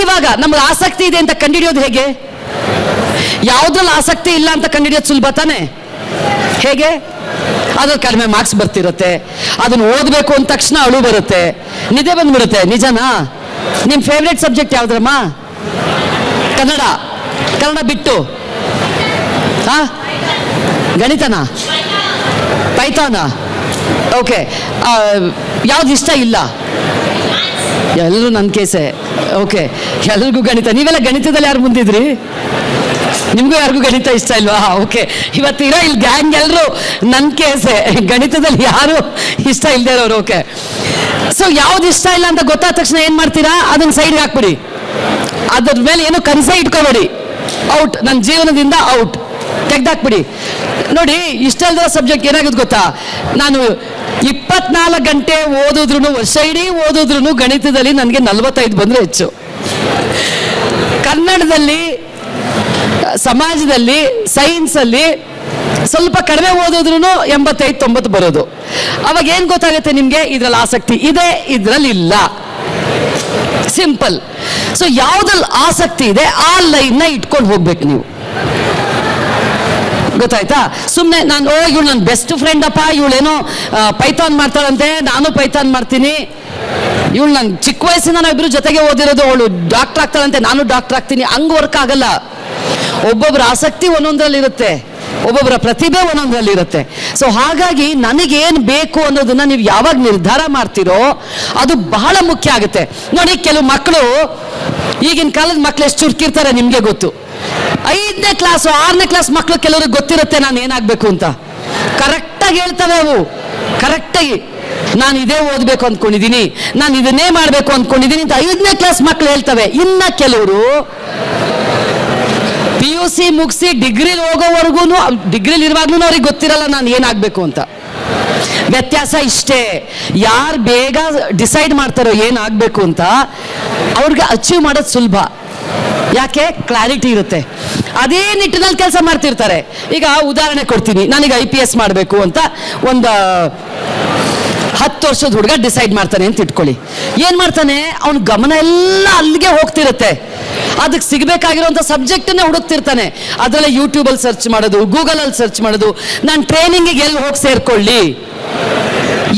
ಇವಾಗ ನಮ್ಗೆ ಆಸಕ್ತಿ ಇದೆ ಅಂತ ಕಂಡುಹಿಡಿಯೋದು ಹೇಗೆ? ಯಾವುದ್ರಲ್ಲಿ ಆಸಕ್ತಿ ಇಲ್ಲ ಅಂತ ಕಂಡುಹಿಡಿಯೋದು ಸುಲಭ ತಾನೆ? ಹೇಗೆ? ಅದ್ರಲ್ಲಿ ಕಡಿಮೆ ಮಾರ್ಕ್ಸ್ ಬರ್ತಿರುತ್ತೆ, ಅದನ್ನು ಓದಬೇಕು ಅಂದ ತಕ್ಷಣ ಅಳು ಬರುತ್ತೆ, ನಿದ್ದೆ ಬಂದ್ಬಿಡುತ್ತೆ. ನಿಜನಾ? ನಿಮ್ಮ ಫೇವ್ರೇಟ್ ಸಬ್ಜೆಕ್ಟ್ ಯಾವುದ್ರಮ್ಮ? ಕನ್ನಡ ಬಿಟ್ಟು ಗಣಿತನಾ? ಪೈಥಾನ? ಓಕೆ. ಯಾವ್ದು ಇಷ್ಟ ಇಲ್ಲ? ಎಲ್ಲರೂ ನನ್ನ ಕೇಸೆ. ಓಕೆ, ಎಲ್ರಿಗೂ ಗಣಿತ. ನೀವೆಲ್ಲ ಗಣಿತದಲ್ಲಿ ಯಾರು ಮುಂದಿದ್ರಿ? ನಿಮಗೂ ಯಾರಿಗೂ ಗಣಿತ ಇಷ್ಟ ಇಲ್ವಾ? ಓಕೆ, ಇವತ್ತಿರೋ ಇಲ್ಲಿ ಗ್ಯಾಂಗ್ ಎಲ್ಲರೂ ನನ್ನ ಕೇಸೆ, ಗಣಿತದಲ್ಲಿ ಯಾರು ಇಷ್ಟ ಇಲ್ಲದೆ ಇರೋರು. ಓಕೆ, ಸೊ ಯಾವ್ದು ಇಷ್ಟ ಇಲ್ಲ ಅಂತ ಗೊತ್ತಾದ ತಕ್ಷಣ ಏನು ಮಾಡ್ತೀರಾ? ಅದನ್ನು ಸೈಡ್ಗೆ ಹಾಕ್ಬಿಡಿ, ಅದ್ರ ಮೇಲೆ ಏನು ಕನಸೇ ಇಟ್ಕೋಬೇಡಿ. ಔಟ್, ನನ್ನ ಜೀವನದಿಂದ ಔಟ್, ತೆಗ್ದಾಕ್ಬಿಡಿ. ನೋಡಿ, ಇಷ್ಟ ಇಲ್ದಿರೋ ಸಬ್ಜೆಕ್ಟ್ ಏನಾಗುತ್ತೆ ಗೊತ್ತಾ? ನಾನು 24 ಗಂಟೆ ಓದಿದ್ರು, ವರ್ಷ ಇಡೀ ಓದಿದ್ರು ಗಣಿತದಲ್ಲಿ ನನಗೆ 45 ಬಂದರೆ ಹೆಚ್ಚು. ಕನ್ನಡದಲ್ಲಿ, ಸಮಾಜದಲ್ಲಿ, ಸೈನ್ಸಲ್ಲಿ ಸ್ವಲ್ಪ ಕಡಿಮೆ ಓದಿದ್ರು 85-90 ಬರೋದು. ಅವಾಗ ಏನು ಗೊತ್ತಾಗುತ್ತೆ ನಿಮಗೆ? ಇದರಲ್ಲಿ ಆಸಕ್ತಿ ಇದೆ, ಇದರಲ್ಲಿ ಇಲ್ಲ. ಸಿಂಪಲ್. ಸೊ ಯಾವುದ್ರಲ್ಲಿ ಆಸಕ್ತಿ ಇದೆ ಆ ಲೈನ್ನ ಇಟ್ಕೊಂಡು ಹೋಗ್ಬೇಕು ನೀವು. ಗೊತ್ತಾಯ್ತಾ? ಸುಮ್ಮನೆ ನಾನು ಇವಳು ನನ್ನ ಬೆಸ್ಟ್ ಫ್ರೆಂಡ್ ಅಪ್ಪ, ಇವಳೇನೋ ಪೈಥಾನ್ ಮಾಡ್ತಾಳಂತೆ, ನಾನು ಪೈಥಾನ್ ಮಾಡ್ತೀನಿ, ಇವಳು ನನ್ನ ಚಿಕ್ಕ ವಯಸ್ಸಿಂದ ನಾವಿಬ್ರು ಜೊತೆಗೆ ಓದಿರೋದು, ಅವಳು ಡಾಕ್ಟರ್ ಆಗ್ತಾಳಂತೆ, ನಾನು ಡಾಕ್ಟರ್ ಆಗ್ತೀನಿ, ಹಂಗೆ ವರ್ಕ್ ಆಗಲ್ಲ. ಒಬ್ಬೊಬ್ಬರ ಆಸಕ್ತಿ ಒಂದೊಂದರಲ್ಲಿರುತ್ತೆ, ಒಬ್ಬೊಬ್ಬರ ಪ್ರತಿಭೆ ಒಂದೊಂದರಲ್ಲಿರುತ್ತೆ. ಸೊ ಹಾಗಾಗಿ ನನಗೇನು ಬೇಕು ಅನ್ನೋದನ್ನ ನೀವು ಯಾವಾಗ ನಿರ್ಧಾರ ಮಾಡ್ತೀರೋ ಅದು ಬಹಳ ಮುಖ್ಯ ಆಗುತ್ತೆ. ನೋಡಿ, ಕೆಲವು ಮಕ್ಕಳು, ಈಗಿನ ಕಾಲದ ಮಕ್ಕಳು ಎಷ್ಟು ಚುರುಕಿರ್ತಾರೆ ನಿಮಗೆ ಗೊತ್ತು. 5ನೇ ಕ್ಲಾಸು 6ನೇ ಕ್ಲಾಸ್ ಮಕ್ಕಳು ಕೆಲವ್ರಿಗೆ ಗೊತ್ತಿರುತ್ತೆ ನಾನು ಏನಾಗಬೇಕು ಅಂತ. ಕರೆಕ್ಟಾಗಿ ಹೇಳ್ತವೆ ಅವು, ಕರೆಕ್ಟಾಗಿ ನಾನು ಇದೇ ಓದಬೇಕು ಅಂದ್ಕೊಂಡಿದ್ದೀನಿ, ನಾನು ಇದನ್ನೇ ಮಾಡಬೇಕು ಅಂದ್ಕೊಂಡಿದ್ದೀನಿ ಅಂತ 5ನೇ ಕ್ಲಾಸ್ ಮಕ್ಕಳು ಹೇಳ್ತವೆ. ಇನ್ನು ಕೆಲವರು PUC ಮುಗಿಸಿ ಡಿಗ್ರಿಲಿ ಹೋಗೋವರೆಗೂ, ಡಿಗ್ರಿಲಿ ಇರುವಾಗ್ಲೂ ಅವ್ರಿಗೆ ಗೊತ್ತಿರಲ್ಲ ನಾನು ಏನಾಗಬೇಕು ಅಂತ. ವ್ಯತ್ಯಾಸ ಇಷ್ಟೇ, ಯಾರು ಬೇಗ ಡಿಸೈಡ್ ಮಾಡ್ತಾರೋ ಏನಾಗಬೇಕು ಅಂತ ಅವ್ರಿಗೆ ಅಚೀವ್ ಮಾಡೋದು ಸುಲಭ. ಯಾಕೆ? ಕ್ಲಾರಿಟಿ ಇರುತ್ತೆ. ಅದೇ ನಿಟ್ಟಿನಲ್ಲಿ ಕೆಲಸ ಮಾಡ್ತಿರ್ತಾರೆ. ಈಗ ಉದಾಹರಣೆ ಕೊಡ್ತೀನಿ, ನನಗೆ IPS ಮಾಡಬೇಕು ಅಂತ ಒಂದು 10 ವರ್ಷದ ಹುಡುಗ ಡಿಸೈಡ್ ಮಾಡ್ತಾನೆ ಅಂತ ಇಟ್ಕೊಳ್ಳಿ. ಏನು ಮಾಡ್ತಾನೆ? ಅವನ ಗಮನ ಎಲ್ಲ ಅಲ್ಲಿಗೆ ಹೋಗ್ತಿರುತ್ತೆ. ಅದಕ್ಕೆ ಸಿಗಬೇಕಾಗಿರುವಂಥ ಸಬ್ಜೆಕ್ಟನ್ನೇ ಹುಡುಕ್ತಿರ್ತಾನೆ. ಅದರಲ್ಲೇ ಯೂಟ್ಯೂಬಲ್ಲಿ ಸರ್ಚ್ ಮಾಡೋದು, ಗೂಗಲಲ್ಲಿ ಸರ್ಚ್ ಮಾಡೋದು, ನಾನು ಟ್ರೈನಿಂಗಿಗೆ ಎಲ್ಲಿ ಹೋಗಿ ಸೇರ್ಕೊಳ್ಳಿ,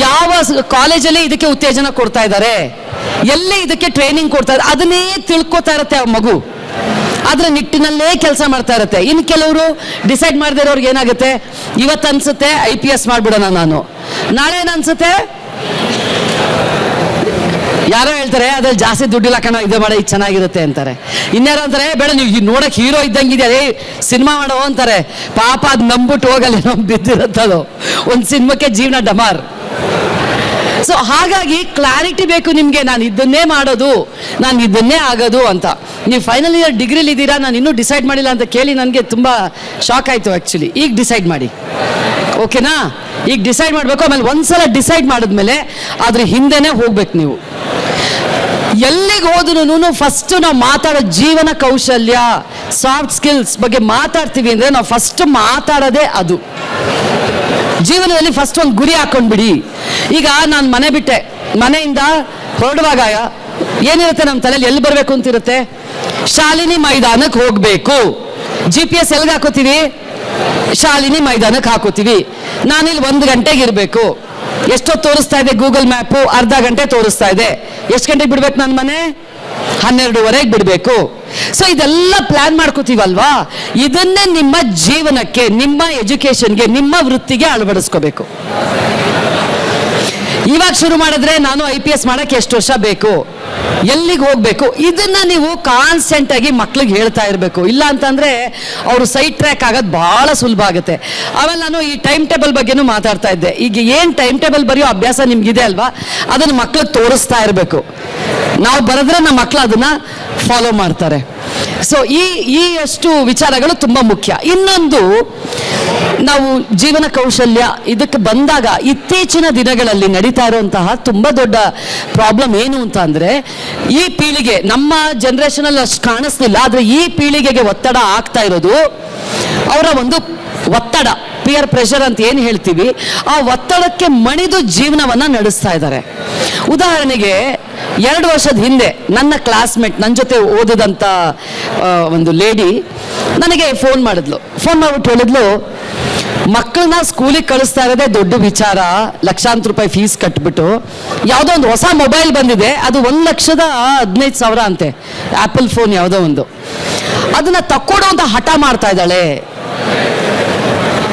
ಯಾವ ಕಾಲೇಜಲ್ಲಿ ಇದಕ್ಕೆ ಉತ್ತೇಜನ ಕೊಡ್ತಾ ಇದ್ದಾರೆ, ಎಲ್ಲಿ ಇದಕ್ಕೆ ಟ್ರೈನಿಂಗ್ ಕೊಡ್ತಾ ಇದ್ದಾರೆ, ಅದನ್ನೇ ತಿಳ್ಕೊತಾ ಇರುತ್ತೆ ಆ ಮಗು. ಅದರ ನಿಟ್ಟಿನಲ್ಲೇ ಕೆಲಸ ಮಾಡ್ತಾ ಇರುತ್ತೆ. ಇನ್ನು ಕೆಲವರು ಡಿಸೈಡ್ ಮಾಡದೇ ಇರೋರ್ಗೆ ಏನಾಗುತ್ತೆ, ಇವತ್ತು ಅನ್ಸುತ್ತೆ IPS ಮಾಡ್ಬಿಡೋಣ ನಾನು, ನಾಳೆ ಅನ್ಸುತ್ತೆ ಯಾರೋ ಹೇಳ್ತಾರೆ ಅದ್ರಲ್ಲಿ ಜಾಸ್ತಿ ದುಡ್ಡಿಲ್ಲ ಕಣ, ಇದು ಮಾಡೋ ಇದು ಚೆನ್ನಾಗಿರುತ್ತೆ ಅಂತಾರೆ. ಇನ್ಯಾರೋ ಅಂತಾರೆ ಬೇಡ ನೀವು ನೋಡಕ್ ಹೀರೋ ಇದ್ದಂಗಿದೆ, ಅದೇ ಸಿನಿಮಾ ಮಾಡೋ ಅಂತಾರೆ. ಪಾಪ ಅದು ನಂಬಿಟ್ಟು ಹೋಗಲ್ಲ, ಬಿದ್ದಿರುತ್ತದು ಒಂದು ಸಿನಿಮಾಕ್ಕೆ ಜೀವನ ಡಮಾರ್. ಸೊ ಹಾಗಾಗಿ ಕ್ಲಾರಿಟಿ ಬೇಕು ನಿಮಗೆ, ನಾನು ಇದನ್ನೇ ಮಾಡೋದು, ನಾನು ಇದನ್ನೇ ಆಗೋದು ಅಂತ. ನೀವು ಫೈನಲ್ ಇಯರ್ ಡಿಗ್ರಿಲಿ ಇದ್ದೀರಾ, ನಾನು ಇನ್ನೂ ಡಿಸೈಡ್ ಮಾಡಿಲ್ಲ ಅಂತ ಕೇಳಿ ನನಗೆ ತುಂಬ ಶಾಕ್ ಆಯಿತು ಆ್ಯಕ್ಚುಲಿ. ಈಗ ಡಿಸೈಡ್ ಮಾಡಿ, ಓಕೆನಾ? ಈಗ ಡಿಸೈಡ್ ಮಾಡಬೇಕು. ಆಮೇಲೆ ಒಂದ್ಸಲ ಡಿಸೈಡ್ ಮಾಡಿದ್ಮೇಲೆ ಅದ್ರ ಹಿಂದೆನೇ ಹೋಗ್ಬೇಕು ನೀವು. ಎಲ್ಲಿಗೆ ಹೋದ್ರೂ ಫಸ್ಟ್ ನಾವು ಮಾತಾಡೋ ಜೀವನ ಕೌಶಲ್ಯ, ಸಾಫ್ಟ್ ಸ್ಕಿಲ್ಸ್ ಬಗ್ಗೆ ಮಾತಾಡ್ತೀವಿ ಅಂದರೆ ನಾವು ಫಸ್ಟ್ ಮಾತಾಡೋದೇ ಅದು. ಜೀವನದಲ್ಲಿ ಫಸ್ಟ್ ಒಂದು ಗುರಿ ಹಾಕೊಂಡ್ಬಿಡಿ. ಈಗ ನಾನು ಮನೆ ಬಿಟ್ಟೆ, ಮನೆಯಿಂದ ಹೊರಡುವಾಗ ಏನಿರುತ್ತೆ ನಮ್ಮ ತಲೆಯಲ್ಲಿ, ಎಲ್ಲಿ ಬರಬೇಕು ಅಂತಿರುತ್ತೆ, ಶಾಲಿನಿ ಮೈದಾನಕ್ಕೆ ಹೋಗಬೇಕು. GPS ಎಲ್ಲಿಗೆ ಹಾಕೋತೀವಿ, ಶಾಲಿನಿ ಮೈದಾನಕ್ಕೆ ಹಾಕೋತೀವಿ. ನಾನಿಲ್ಲಿ 1 ಗಂಟೆಗೆ ಇರಬೇಕು. ಎಷ್ಟೊತ್ತು ತೋರಿಸ್ತಾ ಇದೆ ಗೂಗಲ್ ಮ್ಯಾಪು, ಅರ್ಧ ಗಂಟೆ ತೋರಿಸ್ತಾ ಇದೆ. ಎಷ್ಟು ಗಂಟೆಗೆ ಬಿಡ್ಬೇಕು ನನ್ನ ಮನೆ, 12:30ಗೆ ಬಿಡಬೇಕು. ಸೊ ಇದೆಲ್ಲ ಪ್ಲಾನ್ ಮಾಡ್ಕೋತೀವಲ್ವಾ, ಇದನ್ನೇ ನಿಮ್ಮ ಜೀವನಕ್ಕೆ, ನಿಮ್ಮ ಎಜುಕೇಶನ್ಗೆ, ನಿಮ್ಮ ವೃತ್ತಿಗೆ ಅಳವಡಿಸ್ಕೋಬೇಕು. ಇವಾಗ ಶುರು ಮಾಡಿದ್ರೆ ನಾನು IPS ಮಾಡಕ್ಕೆ ಎಷ್ಟು ವರ್ಷ ಬೇಕು, ಎಲ್ಲಿಗೆ ಹೋಗ್ಬೇಕು, ಇದನ್ನ ನೀವು ಕಾನ್ಸ್ಟೆಂಟ್ ಆಗಿ ಮಕ್ಳಿಗೆ ಹೇಳ್ತಾ ಇರಬೇಕು. ಇಲ್ಲ ಅಂತಂದ್ರೆ ಅವರು ಸೈಡ್ ಟ್ರ್ಯಾಕ್ ಆಗೋದು ಬಹಳ ಸುಲಭ ಆಗುತ್ತೆ. ಆಮೇಲೆ ನಾನು ಈ ಟೈಮ್ ಟೇಬಲ್ ಬಗ್ಗೆನೂ ಮಾತಾಡ್ತಾ ಇದ್ದೆ. ಈಗ ಏನು ಟೈಮ್ ಟೇಬಲ್ ಬರೆಯೋ ಅಭ್ಯಾಸ ನಿಮ್ಗಿದೆ ಅಲ್ವಾ, ಅದನ್ನು ಮಕ್ಳಿಗೆ ತೋರಿಸ್ತಾ ಇರಬೇಕು. ನಾವು ಬರೆದ್ರೆ ನಮ್ಮ ಮಕ್ಕಳು ಅದನ್ನ ಫಾಲೋ ಮಾಡ್ತಾರೆ. ಸೊ ಈ ಅಷ್ಟು ವಿಚಾರಗಳು ತುಂಬ ಮುಖ್ಯ. ಇನ್ನೊಂದು, ನಾವು ಜೀವನ ಕೌಶಲ್ಯ ಇದಕ್ಕೆ ಬಂದಾಗ ಇತ್ತೀಚಿನ ದಿನಗಳಲ್ಲಿ ನಡೀತಾ ಇರುವಂತಹ ತುಂಬ ದೊಡ್ಡ ಪ್ರಾಬ್ಲಮ್ ಏನು ಅಂತ ಅಂದರೆ, ಈ ಪೀಳಿಗೆ, ನಮ್ಮ ಜನರೇಷನಲ್ಲಿ ಅಷ್ಟು ಕಾಣಿಸ್ಲಿಲ್ಲ, ಆದರೆ ಈ ಪೀಳಿಗೆಗೆ ಒತ್ತಡ ಆಗ್ತಾ ಇರೋದು ಅವರ ಒಂದು ಒತ್ತಡ, ಪಿಯರ್ ಪ್ರೆಷರ್ ಅಂತ ಏನು ಹೇಳ್ತೀವಿ, ಆ ಒತ್ತಡಕ್ಕೆ ಮಣಿದು ಜೀವನವನ್ನು ನಡೆಸ್ತಾ ಇದ್ದಾರೆ. ಉದಾಹರಣೆಗೆ 2 ವರ್ಷದ ಹಿಂದೆ ನನ್ನ ಕ್ಲಾಸ್ಮೇಟ್, ನನ್ನ ಜೊತೆ ಓದಿದಂಥ ಒಂದು ಲೇಡಿ ನನಗೆ ಫೋನ್ ಮಾಡಿದ್ಲು. ಫೋನ್ ಮಾಡಿಬಿಟ್ಟು ಹೇಳಿದ್ಲು, ಮಕ್ಕಳನ್ನ ಸ್ಕೂಲಿಗೆ ಕಳಿಸ್ತಾ ಇರೋದೇ ದೊಡ್ಡ ವಿಚಾರ, ಲಕ್ಷಾಂತರ ರೂಪಾಯಿ ಫೀಸ್ ಕಟ್ಬಿಟ್ಟು, ಯಾವುದೋ ಒಂದು ಹೊಸ ಮೊಬೈಲ್ ಬಂದಿದೆ, ಅದು 1,15,000 ಅಂತೆ, ಆ್ಯಪಲ್ ಫೋನ್ ಯಾವುದೋ ಒಂದು, ಅದನ್ನ ತಕ್ಕೊಡೋ ಅಂತ ಹಠ ಮಾಡ್ತಾ ಇದ್ದಾಳೆ.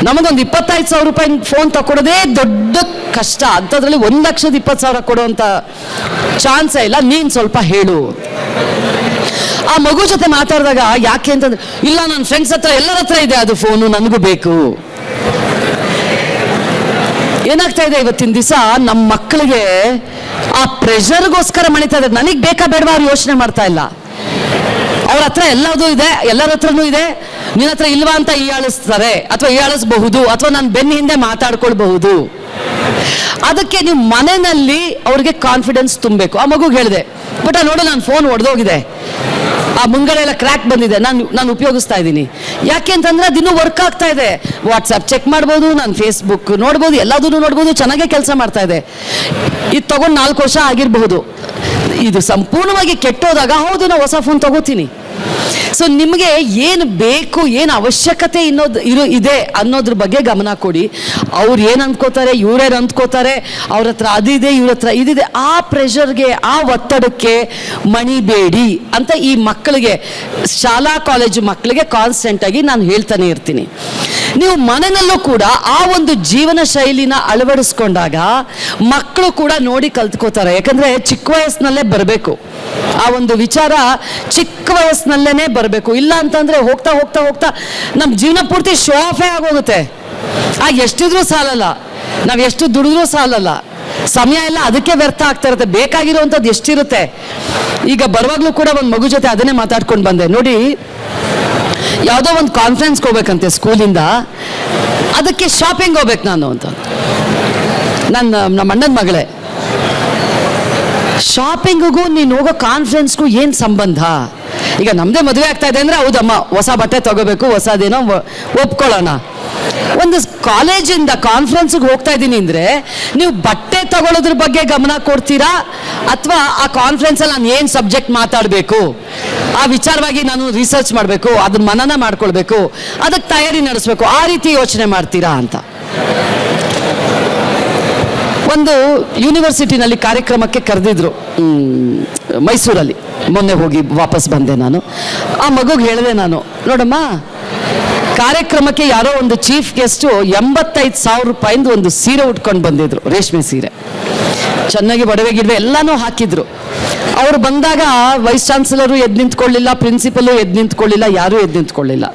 ನಮಗೊಂದು 25,000 ರೂಪಾಯಿ ಫೋನ್ ತಗೊಡೋದೇ ದೊಡ್ಡ ಕಷ್ಟ, ಅಂಥದ್ರಲ್ಲಿ 1,20,000 ಕೊಡುವಂಥ ಚಾನ್ಸೇ ಇಲ್ಲ, ನೀನು ಸ್ವಲ್ಪ ಹೇಳು. ಆ ಮಗು ಜೊತೆ ಮಾತಾಡಿದಾಗ ಯಾಕೆ ಅಂತಂದ್ರೆ, ಇಲ್ಲ ನನ್ನ ಫ್ರೆಂಡ್ಸ್ ಹತ್ರ ಎಲ್ಲರ ಹತ್ರ ಇದೆ ಅದು ಫೋನು, ನನಗೂ ಬೇಕು. ಏನಾಗ್ತಾ ಇದೆ ಇವತ್ತಿನ ದಿವಸ, ನಮ್ಮ ಮಕ್ಕಳಿಗೆ ಆ ಪ್ರೆಷರ್ಗೋಸ್ಕರ ಮಣಿತಾ ಇದೆ. ನನಗೆ ಬೇಕಾ ಬೇಡವಾ ಅವ್ರು ಯೋಚನೆ ಮಾಡ್ತಾ ಇಲ್ಲ. ಅವ್ರ ಹತ್ರ ಎಲ್ಲದೂ ಇದೆ, ಎಲ್ಲರ ಹತ್ರನೂ ಇದೆ, ನಿನ್ನ ಹತ್ರ ಇಲ್ವಾ ಅಂತ ಹೀಯಾಳಿಸ್ತಾರೆ, ಅಥವಾ ಹೀಯಾಳಿಸಬಹುದು, ಅಥವಾ ನಾನು ಬೆನ್ನ ಹಿಂದೆ ಮಾತಾಡ್ಕೊಳ್ಬಹುದು. ಅದಕ್ಕೆ ನೀವು ಮನೆಯಲ್ಲಿ ಅವ್ರಿಗೆ ಕಾನ್ಫಿಡೆನ್ಸ್ ತುಂಬಬೇಕು. ಆ ಮಗುಗೆ ಹೇಳಿದೆ, ಬಟ್ ನೋಡು ನಾನು ಫೋನ್ ಒಡೆದೋಗಿದೆ, ಆ ಮುಂಗಡೆ ಎಲ್ಲ ಕ್ರ್ಯಾಕ್ ಬಂದಿದೆ, ನಾನು ಉಪಯೋಗಿಸ್ತಾ ಇದ್ದೀನಿ. ಯಾಕೆ ಅಂತಂದ್ರೆ ಅದಿನ್ನೂ ವರ್ಕ್ ಆಗ್ತಾ ಇದೆ. ವಾಟ್ಸಪ್ ಚೆಕ್ ಮಾಡ್ಬೋದು, ನಾನು ಫೇಸ್ಬುಕ್ ನೋಡ್ಬೋದು, ಎಲ್ಲದನ್ನು ನೋಡ್ಬೋದು, ಚೆನ್ನಾಗೇ ಕೆಲಸ ಮಾಡ್ತಾ ಇದೆ. ಇದು ತಗೊಂಡು 4 ವರ್ಷ ಆಗಿರಬಹುದು. ಇದು ಸಂಪೂರ್ಣವಾಗಿ ಕೆಟ್ಟೋದಾಗ ಹೌದು ನಾವು ಹೊಸ ಫೋನ್ ತಗೋತೀನಿ. ಸೊ ನಿಮಗೆ ಏನು ಬೇಕು, ಏನು ಅವಶ್ಯಕತೆ ಇದೆ ಅನ್ನೋದ್ರ ಬಗ್ಗೆ ಗಮನ ಕೊಡಿ. ಅವ್ರು ಏನು ಅಂದ್ಕೋತಾರೆ, ಇವ್ರೇನು ಅಂದ್ಕೋತಾರೆ, ಅವ್ರ ಹತ್ರ ಅದಿದೆ, ಇವ್ರ ಹತ್ರ ಇದಿದೆ, ಆ ಪ್ರೆಷರ್ಗೆ, ಆ ಒತ್ತಡಕ್ಕೆ ಮಣಿಬೇಡಿ ಅಂತ ಈ ಮಕ್ಕಳಿಗೆ, ಶಾಲಾ ಕಾಲೇಜು ಮಕ್ಕಳಿಗೆ ಕಾನ್ಸ್ಟೆಂಟ್ ಆಗಿ ನಾನು ಹೇಳ್ತಾನೆ ಇರ್ತೀನಿ. ನೀವು ಮನೆಯಲ್ಲೂ ಕೂಡ ಆ ಒಂದು ಜೀವನ ಶೈಲಿನ ಅಳವಡಿಸ್ಕೊಂಡಾಗ ಮಕ್ಕಳು ಕೂಡ ನೋಡಿ ಕಲ್ತ್ಕೋತಾರೆ. ಯಾಕಂದ್ರೆ ಚಿಕ್ಕ ವಯಸ್ಸಿನಲ್ಲೇ ಬರಬೇಕು, ಆ ಒಂದು ವಿಚಾರ ಚಿಕ್ಕ ವಯಸ್ಸಿನಲ್ಲೇನೆ ಬರಬೇಕು. ಇಲ್ಲ ಅಂತಂದ್ರೆ ಹೋಗ್ತಾ ಹೋಗ್ತಾ ಹೋಗ್ತಾ ನಮ್ಮ ಜೀವನ ಪೂರ್ತಿ ಶೋ ಆಫೇ ಆಗೋಗುತ್ತೆ. ಎಷ್ಟಿದ್ರೂ ಸಾಲಲ್ಲ, ನಾವು ಎಷ್ಟು ದುಡಿದ್ರೂ ಸಾಲಲ್ಲ, ಸಮಯ ಎಲ್ಲ ಅದಕ್ಕೆ ವ್ಯರ್ಥ ಆಗ್ತಾ ಇರುತ್ತೆ. ಬೇಕಾಗಿರುವಂಥದ್ದು ಎಷ್ಟಿರುತ್ತೆ. ಈಗ ಬರುವಾಗ್ಲೂ ಕೂಡ ಒಂದು ಮಗು ಜೊತೆ ಅದನ್ನೇ ಮಾತಾಡ್ಕೊಂಡು ಬಂದೆ. ನೋಡಿ, ಯಾವುದೋ ಒಂದು ಕಾನ್ಫರೆನ್ಸ್ಗೆ ಹೋಗ್ಬೇಕಂತೆ ಸ್ಕೂಲಿಂದ, ಅದಕ್ಕೆ ಶಾಪಿಂಗ್ ಹೋಗ್ಬೇಕು ನಾನು ಅಂತ. ನಮ್ಮ ಅಣ್ಣನ ಮಗಳೇ, ಶಾಪಿಂಗಿಗೂ ನೀನು ಹೋಗೋ ಕಾನ್ಫರೆನ್ಸ್ಗೂ ಏನು ಸಂಬಂಧ? ಈಗ ನಮ್ಮದೇ ಮದುವೆ ಆಗ್ತಾ ಇದೆ ಅಂದರೆ ಹೌದಮ್ಮ ಹೊಸ ಬಟ್ಟೆ ತಗೋಬೇಕು, ಹೊಸದೇನೋ ಒಪ್ಕೊಳ್ಳೋಣ. ಒಂದು ಕಾಲೇಜಿಂದ ಕಾನ್ಫರೆನ್ಸ್ಗೆ ಹೋಗ್ತಾ ಇದ್ದೀನಿ ಅಂದರೆ ನೀವು ಬಟ್ಟೆ ತಗೊಳ್ಳೋದ್ರ ಬಗ್ಗೆ ಗಮನ ಕೊಡ್ತೀರಾ, ಅಥವಾ ಆ ಕಾನ್ಫರೆನ್ಸಲ್ಲಿ ನಾನು ಏನು ಸಬ್ಜೆಕ್ಟ್ ಮಾತಾಡಬೇಕು, ಆ ವಿಚಾರವಾಗಿ ನಾನು ರಿಸರ್ಚ್ ಮಾಡಬೇಕು, ಅದನ್ನ ಮನನ ಮಾಡ್ಕೊಳ್ಬೇಕು, ಅದಕ್ಕೆ ತಯಾರಿ ನಡೆಸಬೇಕು, ಆ ರೀತಿ ಯೋಚನೆ ಮಾಡ್ತೀರಾ ಅಂತ. ಒಂದು ಯೂನಿವರ್ಸಿಟಿನಲ್ಲಿ ಕಾರ್ಯಕ್ರಮಕ್ಕೆ ಕರೆದಿದ್ರು ಮೈಸೂರಲ್ಲಿ, ಮೊನ್ನೆ ಹೋಗಿ ವಾಪಸ್ ಬಂದೆ ನಾನು. ಆ ಮಗುಗೆ ಹೇಳಿದೆ ನಾನು, ನೋಡಮ್ಮ, ಕಾರ್ಯಕ್ರಮಕ್ಕೆ ಯಾರೋ ಒಂದು ಚೀಫ್ ಗೆಸ್ಟು 85,000 ರೂಪಾಯಿಂದ ಒಂದು ಸೀರೆ ಉಟ್ಕೊಂಡು ಬಂದಿದ್ರು, ರೇಷ್ಮೆ ಸೀರೆ, ಚೆನ್ನಾಗಿ ಒಡವೆ ಗಿಡವೆ ಎಲ್ಲನೂ ಹಾಕಿದ್ರು. ಅವರು ಬಂದಾಗ ವೈಸ್ ಚಾನ್ಸಲರು ಎದ್ದು ನಿಂತ್ಕೊಳ್ಳಿಲ್ಲ, ಪ್ರಿನ್ಸಿಪಲು ಎದ್ದು ನಿಂತ್ಕೊಳ್ಳಿಲ್ಲ, ಯಾರೂ ಎದ್ದು ನಿಂತ್ಕೊಳ್ಳಿಲ್ಲ.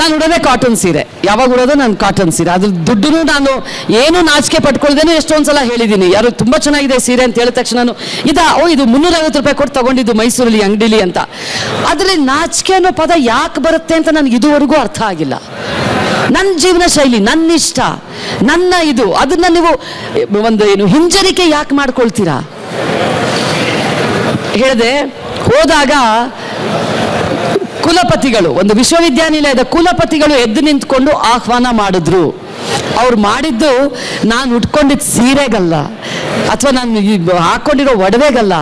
ನಾನು ಉಡೋದೇ ಕಾಟನ್ ಸೀರೆ, ಯಾವಾಗ ಉಡೋದು ನಾನು ಕಾಟನ್ ಸೀರೆ. ಅದ್ರ ದುಡ್ಡು ನಾನು ಏನು ನಾಚಿಕೆ ಪಟ್ಕೊಳ್ದೇನೆ ಎಷ್ಟೊಂದು ಸಲ ಹೇಳಿದ್ದೀನಿ, ಯಾರು ತುಂಬ ಚೆನ್ನಾಗಿದೆ ಸೀರೆ ಅಂತ ಹೇಳಿದ ತಕ್ಷಣ ಇದು 350 ರೂಪಾಯಿ ಕೊಟ್ಟು ತಗೊಂಡಿದ್ದು ಮೈಸೂರಲ್ಲಿ ಅಂಗಡಿಲಿ ಅಂತ. ಅದರಲ್ಲಿ ನಾಚಿಕೆ ಅನ್ನೋ ಪದ ಯಾಕೆ ಬರುತ್ತೆ ಅಂತ ನನಗೆ ಇದುವರೆಗೂ ಅರ್ಥ ಆಗಿಲ್ಲ. ನನ್ನ ಜೀವನ ಶೈಲಿ, ನನ್ನ ಇಷ್ಟ, ನನ್ನ ಇದು, ಅದನ್ನ ನೀವು ಒಂದು ಹಿಂಜರಿಕೆ ಯಾಕೆ ಮಾಡ್ಕೊಳ್ತೀರಾ? ಹೇಳಿದೆ, ಹೋದಾಗ ಕುಲಪತಿಗಳು, ಒಂದು ವಿಶ್ವವಿದ್ಯಾನಿಲಯದ ಕುಲಪತಿಗಳು ಎದ್ದು ನಿಂತ್ಕೊಂಡು ಆಹ್ವಾನ ಮಾಡಿದ್ರು. ಅವ್ರು ಮಾಡಿದ್ದು ನಾನು ಉಟ್ಕೊಂಡಿದ್ದ ಸೀರೆಗಲ್ಲ, ಅಥವಾ ನಾನು ಹಾಕೊಂಡಿರೋ ಒಡವೆಗಲ್ಲ,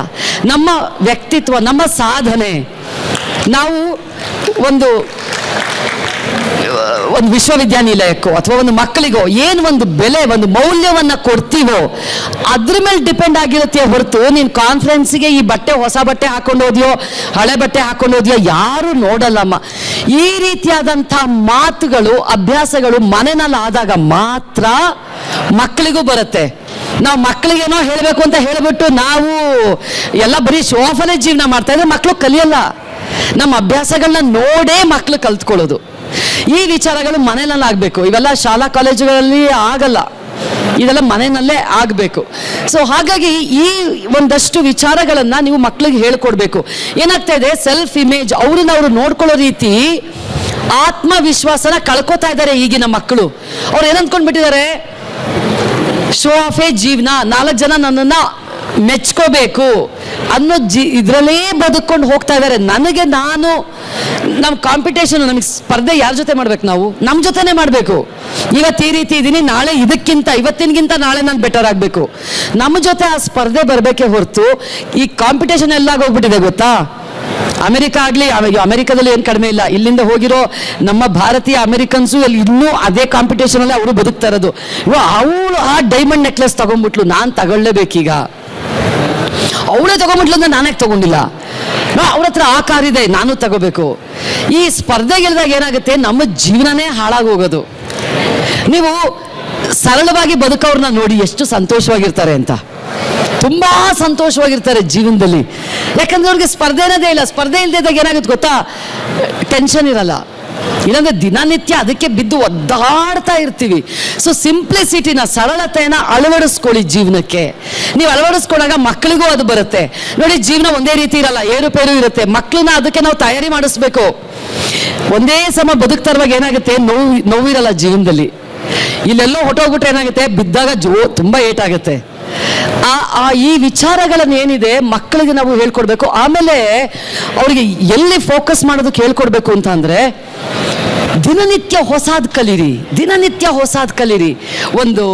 ನಮ್ಮ ವ್ಯಕ್ತಿತ್ವ, ನಮ್ಮ ಸಾಧನೆ. ನಾವು ಒಂದು ವಿಶ್ವವಿದ್ಯಾನಿಲಯಕ್ಕೋ ಅಥವಾ ಒಂದು ಮಕ್ಕಳಿಗೋ ಏನು ಒಂದು ಬೆಲೆ, ಒಂದು ಮೌಲ್ಯವನ್ನು ಕೊಡ್ತೀವೋ ಅದ್ರ ಮೇಲೆ ಡಿಪೆಂಡ್ ಆಗಿರುತ್ತೆ ಹೊರತು ನೀನು ಕಾನ್ಫರೆನ್ಸಿಗೆ ಈ ಬಟ್ಟೆ, ಹೊಸ ಬಟ್ಟೆ ಹಾಕೊಂಡು ಹೋದ್ಯೋ, ಹಳೆ ಬಟ್ಟೆ ಹಾಕೊಂಡು ಹೋದ್ಯೋ ಯಾರು ನೋಡಲ್ಲಮ್ಮ. ಈ ರೀತಿಯಾದಂಥ ಮಾತುಗಳು, ಅಭ್ಯಾಸಗಳು ಮನೆಯಲ್ಲಿ ಆದಾಗ ಮಾತ್ರ ಮಕ್ಕಳಿಗೂ ಬರುತ್ತೆ. ನಾವು ಮಕ್ಕಳಿಗೇನೋ ಹೇಳಬೇಕು ಅಂತ ಹೇಳಿಬಿಟ್ಟು ನಾವು ಎಲ್ಲ ಬರೀ ಶೋ ಆಫಲ್ಲೇ ಜೀವನ ಮಾಡ್ತಾ ಇದ್ರೆ ಮಕ್ಕಳು ಕಲಿಯಲ್ಲ. ನಮ್ಮ ಅಭ್ಯಾಸಗಳನ್ನ ನೋಡೇ ಮಕ್ಕಳು ಕಲ್ತ್ಕೊಳ್ಳೋದು. ಈ ವಿಚಾರಗಳು ಮನೆಯಲ್ಲಿ ಆಗಬೇಕು. ಇವೆಲ್ಲ ಶಾಲಾ ಕಾಲೇಜುಗಳಲ್ಲಿ ಆಗಲ್ಲ, ಇದೆಲ್ಲ ಮನೆಯಲ್ಲೇ ಆಗಬೇಕು. ಸೊ ಹಾಗಾಗಿ ಈ ಒಂದಷ್ಟು ವಿಚಾರಗಳನ್ನು ನೀವು ಮಕ್ಕಳಿಗೆ ಹೇಳ್ಕೊಡ್ಬೇಕು. ಏನಾಗ್ತಾ ಇದೆ, ಸೆಲ್ಫ್ ಇಮೇಜ್, ಅವ್ರನ್ನ ಅವರು ನೋಡ್ಕೊಳ್ಳೋ ರೀತಿ, ಆತ್ಮವಿಶ್ವಾಸನ ಕಳ್ಕೊತಾ ಇದ್ದಾರೆ ಈಗಿನ ಮಕ್ಕಳು. ಅವ್ರು ಏನಂದ್ಕೊಂಡ್ಬಿಟ್ಟಿದ್ದಾರೆ, ಶೋ ಆಫೇ ಜೀವನ, 4 ಜನ ನನ್ನನ್ನು ಮೆಚ್ಕೋಬೇಕು ಅನ್ನೋ ಇದರಲ್ಲೇ ಬದುಕೊಂಡು ಹೋಗ್ತಾ ಇದ್ದಾರೆ. ನಮ್ಮ ಕಾಂಪಿಟೇಷನ್, ನಮಗೆ ಸ್ಪರ್ಧೆ ಯಾರ ಜೊತೆ ಮಾಡ್ಬೇಕು? ನಾವು ನಮ್ಮ ಜೊತೆನೇ ಮಾಡಬೇಕು. ಇವತ್ತು ಈ ರೀತಿ ಇದ್ದೀನಿ, ನಾಳೆ ಇವತ್ತಿನಗಿಂತ ನಾಳೆ ನಾನು ಬೆಟರ್ ಆಗಬೇಕು. ನಮ್ಮ ಜೊತೆ ಆ ಸ್ಪರ್ಧೆ ಬರಬೇಕೇ ಹೊರತು ಈ ಕಾಂಪಿಟೇಷನ್ ಎಲ್ಲಾಗೋಗ್ಬಿಟ್ಟಿದೆ ಗೊತ್ತಾ? ಅಮೆರಿಕ ಆಗಲಿ, ಅಮೆರಿಕದಲ್ಲಿ ಏನು ಕಡಿಮೆ ಇಲ್ಲ. ಇಲ್ಲಿಂದ ಹೋಗಿರೋ ನಮ್ಮ ಭಾರತೀಯ ಅಮೆರಿಕನ್ಸು ಅಲ್ಲಿ ಇನ್ನೂ ಅದೇ ಕಾಂಪಿಟೇಷನ್ ಅಲ್ಲಿ ಅವರು ಬದುಕ್ತಾ ಇರೋದು. ಅವಳು ಆ ಡೈಮಂಡ್ ನೆಕ್ಲೆಸ್ ತಗೊಂಡ್ಬಿಟ್ಲು, ನಾನು ತಗೊಳ್ಳೇಬೇಕೀಗ. ಅವಳೇ ತಗೊಂಡ್ಬಿಟ್ಲು ಅಂದ್ರೆ ನಾನೇ ತಗೊಂಡಿಲ್ಲ. ಅವ್ರ ಹತ್ರ ಆ ಕಾರ್ ಇದೆ, ನಾನು ತಗೋಬೇಕು. ಈ ಸ್ಪರ್ಧೆಗೆಲ್ದಾಗ ಏನಾಗುತ್ತೆ, ನಮ್ಮ ಜೀವನನೇ ಹಾಳಾಗೋಗೋದು. ನೀವು ಸರಳವಾಗಿ ಬದುಕವ್ರನ್ನ ನೋಡಿ ಎಷ್ಟು ಸಂತೋಷವಾಗಿರ್ತಾರೆ ಅಂತ. ತುಂಬಾ ಸಂತೋಷವಾಗಿರ್ತಾರೆ ಜೀವನದಲ್ಲಿ. ಯಾಕಂದ್ರೆ ಅವ್ರಿಗೆ ಸ್ಪರ್ಧೆ ಅನ್ನೋದೇ ಇಲ್ಲ. ಸ್ಪರ್ಧೆ ಇಲ್ಲದಾಗ ಏನಾಗುತ್ತೆ ಗೊತ್ತಾ, ಟೆನ್ಷನ್ ಇರಲ್ಲ. ಇಲ್ಲಾಂದ್ರೆ ದಿನನಿತ್ಯ ಅದಕ್ಕೆ ಬಿದ್ದು ಒದ್ದಾಡ್ತಾ ಇರ್ತೀವಿ. ಸೊ ಸಿಂಪ್ಲಿಸಿಟಿನ, ಸರಳತೆಯನ್ನ ಅಳವಡಿಸ್ಕೊಳ್ಳಿ ಜೀವನಕ್ಕೆ. ನೀವು ಅಳವಡಿಸ್ಕೊಂಡಾಗ ಮಕ್ಕಳಿಗೂ ಅದು ಬರುತ್ತೆ. ನೋಡಿ, ಜೀವನ ಒಂದೇ ರೀತಿ ಇರಲ್ಲ, ಏರುಪೇರು ಇರುತ್ತೆ. ಮಕ್ಕಳನ್ನ ಅದಕ್ಕೆ ನಾವು ತಯಾರಿ ಮಾಡಿಸ್ಬೇಕು. ಒಂದೇ ಸಮ ಬದುಕ್ತಾ ಇರುವಾಗ ಏನಾಗುತ್ತೆ, ನೋವಿರಲ್ಲ ಜೀವನದಲ್ಲಿ. ಇಲ್ಲೆಲ್ಲೋ ಹೊಟ್ಟೋಗ್ಬಿಟ್ರೆ ಏನಾಗುತ್ತೆ, ಬಿದ್ದಾಗ ತುಂಬಾ ಏಟಾಗುತ್ತೆ. ಈ ವಿಚಾರಗಳನ್ನ ಏನಿದೆ ಮಕ್ಕಳಿಗೆ ನಾವು ಹೇಳ್ಕೊಡ್ಬೇಕು. ಆಮೇಲೆ ಅವರಿಗೆ ಎಲ್ಲಿ ಫೋಕಸ್ ಮಾಡೋದಕ್ಕೆ ಹೇಳ್ಕೊಡ್ಬೇಕು ಅಂತ ಅಂದ್ರೆ, ದಿನನಿತ್ಯ ಹೊಸಾದ್ ಕಲೀರಿ. ಒಂದು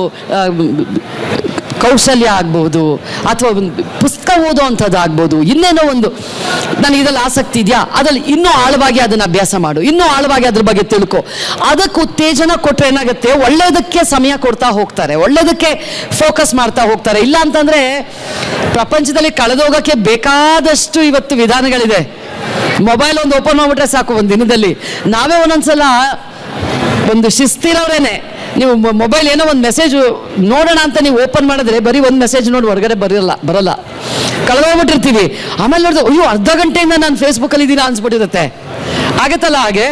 ಕೌಶಲ್ಯ ಆಗ್ಬೋದು, ಅಥವಾ ಒಂದು ಪುಸ್ತಕ ಓದೋ ಅಂಥದ್ದು ಆಗ್ಬೋದು, ಇನ್ನೇನೋ ಒಂದು ನನಗೆ ಇದರಲ್ಲಿ ಆಸಕ್ತಿ ಇದೆಯಾ, ಅದ್ರಲ್ಲಿ ಇನ್ನೂ ಆಳವಾಗಿ ಅದನ್ನು ಅಭ್ಯಾಸ ಮಾಡು, ಇನ್ನೂ ಆಳವಾಗಿ ಅದ್ರ ಬಗ್ಗೆ ತಿಳ್ಕೊ. ಅದಕ್ಕೆ ಉತ್ತೇಜನ ಕೊಟ್ಟರೆ ಏನಾಗುತ್ತೆ, ಒಳ್ಳೆಯದಕ್ಕೆ ಸಮಯ ಕೊಡ್ತಾ ಹೋಗ್ತಾರೆ, ಒಳ್ಳೆಯದಕ್ಕೆ ಫೋಕಸ್ ಮಾಡ್ತಾ ಹೋಗ್ತಾರೆ. ಇಲ್ಲ ಅಂತಂದರೆ ಪ್ರಪಂಚದಲ್ಲಿ ಕಳೆದೋಗೋಕ್ಕೆ ಬೇಕಾದಷ್ಟು ಇವತ್ತು ವಿಧಾನಗಳಿದೆ. ಮೊಬೈಲ್ ಒಂದು ಓಪನ್ ಮಾಡಿಬಿಟ್ರೆ ಸಾಕು, ಒಂದು ದಿನದಲ್ಲಿ ನಾವೇ ಒಂದೊಂದ್ಸಲ ಒಂದು ಶಿಸ್ತಿರೋರೇನೆ, ನೀವು ಮೊಬೈಲ್ ಏನೋ ಒಂದು ಮೆಸೇಜ್ ನೋಡೋಣ ಅಂತ ನೀವು ಓಪನ್ ಮಾಡಿದ್ರೆ ಬರೀ ಒಂದು ಮೆಸೇಜ್ ನೋಡಿ ಹೊರಗಡೆ ಬರಲ್ಲ, ಕಳೆದೋಗ್ಬಿಟ್ಟಿರ್ತೀವಿ. ಆಮೇಲೆ ನೋಡಿದ್ರೆ ಅಯ್ಯೋ, ಅರ್ಧ ಗಂಟೆಯಿಂದ ನಾನು ಫೇಸ್ಬುಕ್ಕಲ್ಲಿ ಇದ್ದೀನ ಅನ್ಸ್ಬಿಟ್ಟಿರುತ್ತೆ. ಆಗತ್ತಲ್ಲ ಹಾಗೆ.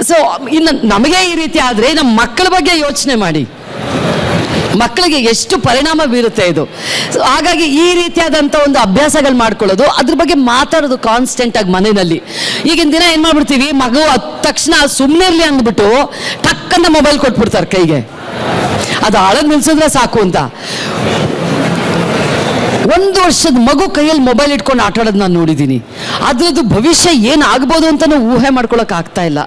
ಸೊ ಇನ್ನು ನಮಗೆ ಈ ರೀತಿ ಆದರೆ ನಮ್ಮ ಮಕ್ಕಳ ಬಗ್ಗೆ ಯೋಚನೆ ಮಾಡಿ, ಮಕ್ಕಳಿಗೆ ಎಷ್ಟು ಪರಿಣಾಮ ಬೀರುತ್ತೆ ಇದು. ಹಾಗಾಗಿ ಈ ರೀತಿಯಾದಂಥ ಒಂದು ಅಭ್ಯಾಸಗಳು ಮಾಡ್ಕೊಳ್ಳೋದು, ಅದ್ರ ಬಗ್ಗೆ ಮಾತಾಡೋದು ಕಾನ್ಸ್ಟೆಂಟ್ ಆಗಿ ಮನೆಯಲ್ಲಿ. ಈಗಿನ ದಿನ ಏನು ಮಾಡ್ಬಿಡ್ತೀವಿ, ಮಗು ಅದ ತಕ್ಷಣ ಸುಮ್ಮನೆ ಇರಲಿ ಅಂದ್ಬಿಟ್ಟು ಟಕ್ಕಂತ ಮೊಬೈಲ್ ಕೊಟ್ಬಿಡ್ತಾರೆ ಕೈಗೆ, ಅದು ಆಳಗ್ ನಿಲ್ಸಿದ್ರೆ ಸಾಕು ಅಂತ. 1 ವರ್ಷದ ಮಗು ಕೈಯಲ್ಲಿ ಮೊಬೈಲ್ ಇಟ್ಕೊಂಡು ಆಟ ಆಡೋದು ನಾನು ನೋಡಿದ್ದೀನಿ. ಅದ್ರದ್ದು ಭವಿಷ್ಯ ಏನಾಗ್ಬೋದು ಅಂತಲೂ ಊಹೆ ಮಾಡ್ಕೊಳಕ್ ಆಗ್ತಾ ಇಲ್ಲ.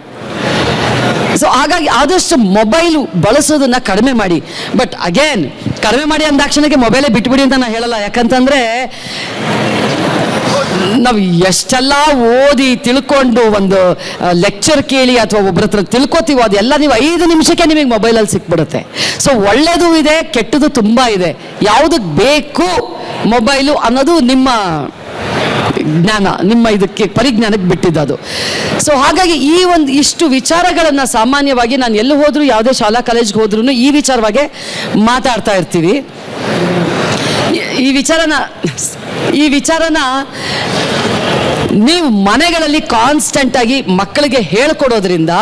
ಸೊ ಹಾಗಾಗಿ ಆದಷ್ಟು ಮೊಬೈಲು ಬಳಸೋದನ್ನ ಕಡಿಮೆ ಮಾಡಿ. ಬಟ್ ಅಗೇನ್, ಕಡಿಮೆ ಮಾಡಿ ಅಂದಾಕ್ಷಣಕ್ಕೆ ಮೊಬೈಲೇ ಬಿಟ್ಬಿಡಿ ಅಂತ ನಾನು ಹೇಳಲ್ಲ. ಯಾಕಂತಂದ್ರೆ ನಾವು ಎಷ್ಟೆಲ್ಲ ಓದಿ ತಿಳ್ಕೊಂಡು ಒಂದು ಲೆಕ್ಚರ್ ಕೇಳಿ ಅಥವಾ ಒಬ್ಬರ ಹತ್ರ ತಿಳ್ಕೊತೀವೋ ಅದೆಲ್ಲ ನೀವು 5 ನಿಮಿಷಕ್ಕೆ ನಿಮಗೆ ಮೊಬೈಲಲ್ಲಿ ಸಿಕ್ಬಿಡುತ್ತೆ. ಸೊ ಒಳ್ಳೆಯದು ಇದೆ, ಕೆಟ್ಟದು ತುಂಬ ಇದೆ. ಯಾವುದಕ್ಕೆ ಬೇಕು ಮೊಬೈಲು ಅನ್ನೋದು ನಿಮ್ಮ ಜ್ಞಾನ, ನಿಮ್ಮ ಇದಕ್ಕೆ ಪರಿಜ್ಞಾನಕ್ಕೆ ಬಿಟ್ಟಿದ್ದು. ಸೊ ಹಾಗಾಗಿ ಈ ಒಂದು ಇಷ್ಟು ವಿಚಾರಗಳನ್ನು ಸಾಮಾನ್ಯವಾಗಿ ನಾನು ಎಲ್ಲಿ ಹೋದರೂ, ಯಾವುದೇ ಶಾಲಾ ಕಾಲೇಜ್ಗೆ ಹೋದ್ರೂ ಈ ವಿಚಾರವಾಗಿ ಮಾತಾಡ್ತಾ ಇರ್ತೀವಿ. ಈ ವಿಚಾರನ ನೀವು ಮನೆಗಳಲ್ಲಿ ಕಾನ್ಸ್ಟೆಂಟ್ ಆಗಿ ಮಕ್ಕಳಿಗೆ ಹೇಳ್ಕೊಡೋದ್ರಿಂದ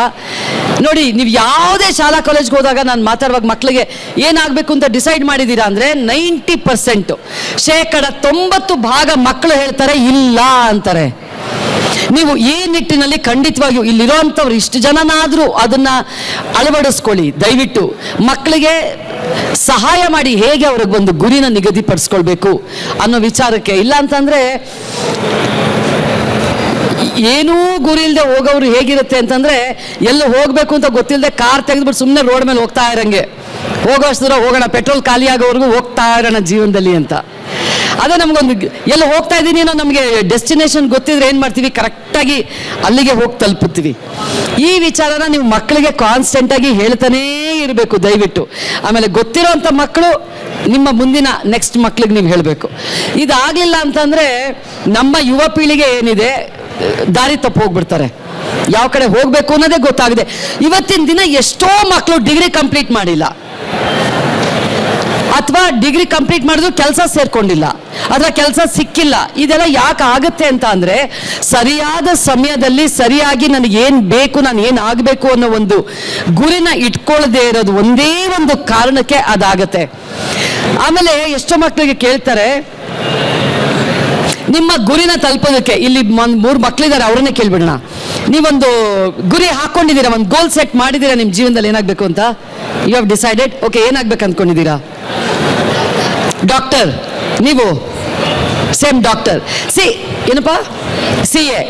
ನೋಡಿ, ನೀವು ಯಾವುದೇ ಶಾಲಾ ಕಾಲೇಜ್ಗೆ ಹೋದಾಗ ನಾನು ಮಾತಾಡುವಾಗ ಮಕ್ಕಳಿಗೆ ಏನಾಗಬೇಕು ಅಂತ ಡಿಸೈಡ್ ಮಾಡಿದ್ದೀರಾ ಅಂದರೆ 90% 90% ಮಕ್ಕಳು ಹೇಳ್ತಾರೆ ಇಲ್ಲ ಅಂತಾರೆ. ನೀವು ಈ ನಿಟ್ಟಿನಲ್ಲಿ ಖಂಡಿತವಾಗಿಯೂ ಇಲ್ಲಿರೋಂಥವ್ರು ಇಷ್ಟು ಜನನಾದರೂ ಅದನ್ನು ಅಳವಡಿಸ್ಕೊಳ್ಳಿ. ದಯವಿಟ್ಟು ಮಕ್ಕಳಿಗೆ ಸಹಾಯ ಮಾಡಿ ಹೇಗೆ ಅವ್ರಿಗೆ ಒಂದು ಗುರಿನ ನಿಗದಿಪಡಿಸ್ಕೊಳ್ಬೇಕು ಅನ್ನೋ ವಿಚಾರಕ್ಕೆ. ಇಲ್ಲ ಅಂತಂದರೆ ಏನೂ ಗುರಿ ಇಲ್ಲದೆ ಹೋಗೋರು ಹೇಗಿರುತ್ತೆ ಅಂತಂದರೆ, ಎಲ್ಲ ಹೋಗಬೇಕು ಅಂತ ಗೊತ್ತಿಲ್ಲದೆ ಕಾರ್ ತೆಗೆದುಬಿಟ್ಟು ಸುಮ್ಮನೆ ರೋಡ್ ಮೇಲೆ ಹೋಗ್ತಾ ಇರೋಂಗೆ, ಹೋಗೋ ಅಷ್ಟು ದೂರ ಹೋಗೋಣ, ಪೆಟ್ರೋಲ್ ಖಾಲಿ ಆಗೋವರೆಗೂ ಹೋಗ್ತಾ ಇರೋಣ ಜೀವನದಲ್ಲಿ ಅಂತ. ಅದೇ ನಮಗೊಂದು ಎಲ್ಲ ಹೋಗ್ತಾ ಇದ್ದೀನಿ ಅನ್ನೋ ನಮಗೆ ಡೆಸ್ಟಿನೇಷನ್ ಗೊತ್ತಿದ್ರೆ ಏನು ಮಾಡ್ತೀವಿ, ಕರೆಕ್ಟಾಗಿ ಅಲ್ಲಿಗೆ ಹೋಗಿ ತಲುಪುತ್ತೀವಿ. ಈ ವಿಚಾರನ ನೀವು ಮಕ್ಕಳಿಗೆ ಕಾನ್ಸ್ಟೆಂಟಾಗಿ ಹೇಳ್ತಾನೇ ಇರಬೇಕು ದಯವಿಟ್ಟು. ಆಮೇಲೆ ಗೊತ್ತಿರೋಂಥ ಮಕ್ಕಳು ನಿಮ್ಮ ಮುಂದಿನ ನೆಕ್ಸ್ಟ್ ಮಕ್ಳಿಗೆ ನೀವು ಹೇಳಬೇಕು. ಇದಾಗಲಿಲ್ಲ ಅಂತಂದರೆ ನಮ್ಮ ಯುವ ಪೀಳಿಗೆ ಏನಿದೆ ದಾರಿ ತಪ್ಪು ಹೋಗ್ಬಿಡ್ತಾರೆ. ಯಾವ ಕಡೆ ಹೋಗಬೇಕು ಅನ್ನೋದೇ ಗೊತ್ತಾಗಿದೆ. ಇವತ್ತಿನ ದಿನ ಎಷ್ಟೋ ಮಕ್ಕಳು ಡಿಗ್ರಿ ಕಂಪ್ಲೀಟ್ ಮಾಡಿಲ್ಲ, ಅಥವಾ ಡಿಗ್ರಿ ಕಂಪ್ಲೀಟ್ ಮಾಡಿದ್ರು ಕೆಲಸ ಸೇರ್ಕೊಂಡಿಲ್ಲ, ಅಥವಾ ಕೆಲಸ ಸಿಕ್ಕಿಲ್ಲ. ಇದೆಲ್ಲ ಯಾಕೆ ಆಗುತ್ತೆ ಅಂತ ಅಂದರೆ, ಸರಿಯಾದ ಸಮಯದಲ್ಲಿ ಸರಿಯಾಗಿ ನನಗೇನು ಬೇಕು, ನಾನು ಏನು ಆಗಬೇಕು ಅನ್ನೋ ಒಂದು ಗುರಿನ ಇಟ್ಕೊಳ್ಳದೆ ಇರೋದು ಒಂದೇ ಒಂದು ಕಾರಣಕ್ಕೆ ಅದಾಗತ್ತೆ. ಆಮೇಲೆ ಎಷ್ಟೋ ಮಕ್ಕಳಿಗೆ ಕೇಳ್ತಾರೆ, ನಿಮ್ಮ ಗುರಿನ ತಲುಪೋದಕ್ಕೆ ಇಲ್ಲಿ 3 ಮಕ್ಕಳಿದ್ದಾರೆ, ಅವ್ರನ್ನೇ ಕೇಳ್ಬಿಡೋಣ. ನೀವೊಂದು ಗುರಿ ಹಾಕೊಂಡಿದ್ದೀರಾ, ಒಂದು ಗೋಲ್ ಸೆಟ್ ಮಾಡಿದ್ದೀರಾ ನಿಮ್ಮ ಜೀವನದಲ್ಲಿ ಏನಾಗಬೇಕು ಅಂತ. ಯು ಹ್ಯಾವ್ ಡಿಸೈಡೆಡ್, ಓಕೆ ಏನಾಗಬೇಕು ಅಂದ್ಕೊಂಡಿದ್ದೀರಾ? ಡಾಕ್ಟರ್. ನೀವು ಸೇಮ್ ಡಾಕ್ಟರ್. ಏನಪ್ಪ CA.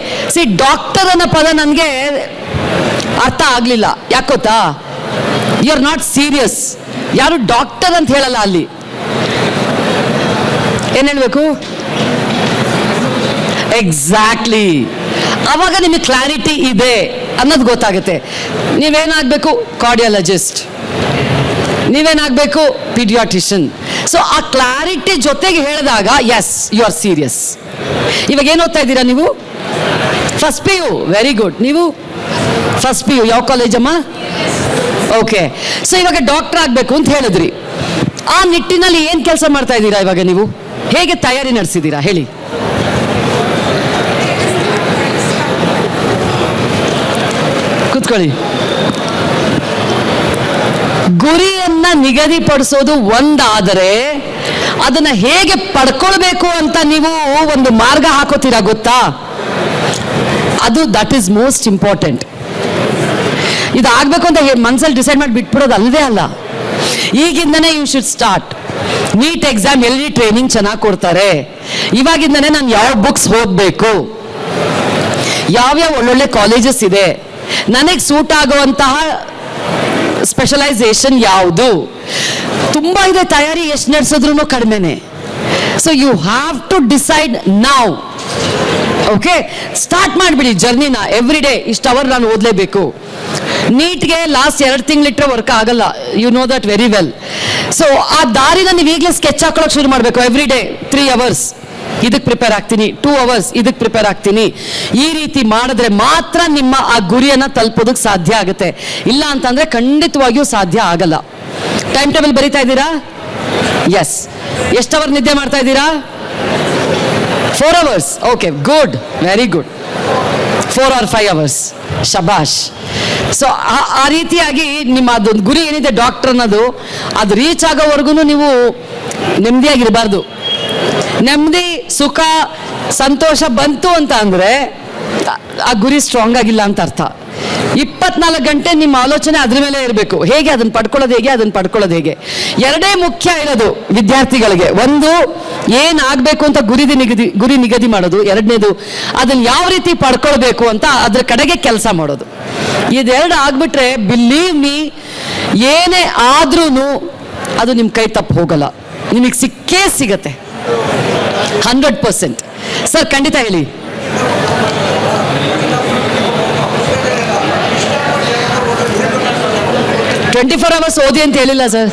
ಡಾಕ್ಟರ್ ಅನ್ನೋ ಪದ ನನಗೆ ಅರ್ಥ ಆಗಲಿಲ್ಲ. ಯಾಕೋತಾ, ಯು ಆರ್ ನಾಟ್ ಸೀರಿಯಸ್. ಯಾರು ಡಾಕ್ಟರ್ ಅಂತ ಹೇಳಲ್ಲ ಅಲ್ಲಿ. ಏನು ಹೇಳಬೇಕು? ಎಕ್ಸಾಕ್ಟ್ಲಿ. ಆವಾಗ ನಿಮಗೆ ಕ್ಲಾರಿಟಿ ಇದೆ ಅನ್ನೋದು ಗೊತ್ತಾಗುತ್ತೆ. ನೀವೇನಾಗಬೇಕು? ಕಾರ್ಡಿಯಾಲಜಿಸ್ಟ್. ನೀವೇನಾಗಬೇಕು? ಪೀಡಿಯಾಟ್ರಿಷನ್. ಸೊ ಆ ಕ್ಲಾರಿಟಿ ಜೊತೆಗೆ ಹೇಳಿದಾಗ ಎಸ್ ಯು ಆರ್ ಸೀರಿಯಸ್. ಇವಾಗ ಏನು ಓದ್ತಾ ಇದ್ದೀರಾ ನೀವು? First PU. Very good. ನೀವು ಫಸ್ಟ್ PU ಯಾವ ಕಾಲೇಜಮ್ಮ? ಓಕೆ. ಸೊ ಇವಾಗ ಡಾಕ್ಟರ್ ಆಗಬೇಕು ಅಂತ ಹೇಳಿದ್ರಿ. ಆ ನಿಟ್ಟಿನಲ್ಲಿ ಏನು ಕೆಲಸ ಮಾಡ್ತಾ ಇದ್ದೀರಾ ಇವಾಗ ನೀವು? ಹೇಗೆ ತಯಾರಿ ನಡೆಸಿದ್ದೀರಾ ಹೇಳಿ? ಕೂತ್ಕೊಳ್ಳಿ. ಗುರಿಯನ್ನ ನಿಗದಿಪಡಿಸೋದು ಒಂದಾದರೆ ಅದನ್ನ ಹೇಗೆ ಪಡ್ಕೊಳ್ಬೇಕು ಅಂತ ನೀವು ಒಂದು ಮಾರ್ಗ ಹಾಕೋತೀರಾ ಗೊತ್ತಾ? That is most important. ಇದಾಗಬೇಕು ಅಂತ ಮನಸ್ಸಲ್ಲಿ ಡಿಸೈಡ್ ಮಾಡಿ ಬಿಟ್ಬಿಡೋದು ಅಲ್ಲದೆ ಅಲ್ಲ. ಈಗಿಂದನೇ you should start. NEET exam ಎಲ್ಲಿ ಟ್ರೈನಿಂಗ್ ಚೆನ್ನಾಗಿ ಕೊಡ್ತಾರೆ, ಇವಾಗಿಂದನೇ ನಾನು ಯಾವ ಬುಕ್ಸ್ ಓದಬೇಕು, ಯಾವ್ಯಾವ ಒಳ್ಳೊಳ್ಳೆ ಕಾಲೇಜಸ್ ಇದೆ, ನನಗೆ ಸೂಟ್ ಆಗುವಂತಹ ಸ್ಪೆಷಲೈಸೇಷನ್ ಯಾವುದು, ತುಂಬ ಇದೆ. ತಯಾರಿ ಎಷ್ಟು ನಡೆಸಿದ್ರು ಕಡಿಮೆನೆ. So you have to decide now. Okay, start ಮಾಡಿಬಿಡಿ ಜರ್ನಿನ. ಎವ್ರಿ ಡೇ ಇಷ್ಟು ಅವರ್ ನಾನು ಓದಲೇಬೇಕು. ನೀಟ್ಗೆ ಲಾಸ್ಟ್ 2 ತಿಂಗಳಿಟ್ಟರೆ ವರ್ಕ್ ಆಗಲ್ಲ. You know that very well. So ಆ ದಾರಿನ ನೀವು ಈಗಲೇ ಸ್ಕೆಚ್ ಹಾಕೊಳ್ಳೋಕೆ ಶುರು ಮಾಡಬೇಕು. ಎವ್ರಿ ಡೇ 3 ಅವರ್ಸ್ ಇದಕ್ಕೆ ಪ್ರಿಪೇರ್ ಆಗ್ತೀನಿ, 2 ಅವರ್ಸ್ ಇದಕ್ಕೆ ಪ್ರಿಪೇರ್ ಆಗ್ತೀನಿ. ಈ ರೀತಿ ಮಾಡಿದ್ರೆ ಮಾತ್ರ ನಿಮ್ಮ ಆ ಗುರಿಯನ್ನು ತಲುಪೋದಕ್ಕೆ ಸಾಧ್ಯ ಆಗುತ್ತೆ. ಇಲ್ಲ ಅಂತಂದರೆ ಖಂಡಿತವಾಗಿಯೂ ಸಾಧ್ಯ ಆಗಲ್ಲ. ಟೈಮ್ ಟೇಬಲ್ ಬರೀತಾ ಇದ್ದೀರಾ? ಎಸ್. ಎಷ್ಟು ಅವರ್ ನಿದ್ದೆ ಮಾಡ್ತಾ ಇದ್ದೀರಾ? 4 hours. Okay, good, very good. 4 or 5 hours. ಶಬಾಷ್. ಸೊ ಆ ರೀತಿಯಾಗಿ ನಿಮ್ಮ ಅದೊಂದು ಗುರಿ ಏನಿದೆ ಡಾಕ್ಟರ್ ಅನ್ನೋದು, ಅದು ರೀಚ್ ಆಗೋವರೆಗೂ ನೀವು ನೆಮ್ಮದಿಯಾಗಿರಬಾರ್ದು. ನೆಮ್ಮದಿ, ಸುಖ, ಸಂತೋಷ ಬಂತು ಅಂತ ಅಂದರೆ ಆ ಗುರಿ ಸ್ಟ್ರಾಂಗ್ ಆಗಿಲ್ಲ ಅಂತ ಅರ್ಥ. 24 ಗಂಟೆ ನಿಮ್ಮ ಆಲೋಚನೆ ಅದ್ರ ಮೇಲೆ ಇರಬೇಕು. ಹೇಗೆ ಅದನ್ನು ಪಡ್ಕೊಳ್ಳೋದು ಹೇಗೆ. ಎರಡೇ ಮುಖ್ಯ ಇರೋದು ವಿದ್ಯಾರ್ಥಿಗಳಿಗೆ. ಒಂದು, ಏನಾಗಬೇಕು ಅಂತ ಗುರಿ ನಿಗದಿ ಮಾಡೋದು. ಎರಡನೇದು, ಅದನ್ನು ಯಾವ ರೀತಿ ಪಡ್ಕೊಳ್ಬೇಕು ಅಂತ ಅದ್ರ ಕಡೆಗೆ ಕೆಲಸ ಮಾಡೋದು. ಇದೆರಡು ಆಗ್ಬಿಟ್ರೆ ಬಿಲೀವ್ ಮೀ, ಏನೇ ಆದ್ರೂ ಅದು ನಿಮ್ಮ ಕೈ ತಪ್ಪು ಹೋಗಲ್ಲ, ನಿಮಗೆ ಸಿಕ್ಕೇ ಸಿಗತ್ತೆ. 100%. ಸರ್ ಖಂಡಿತ ಹೇಳಿ. ಟ್ವೆಂಟಿ 24 hours ಓದಿ ಅಂತ ಹೇಳಿಲ್ಲ ಸರ್.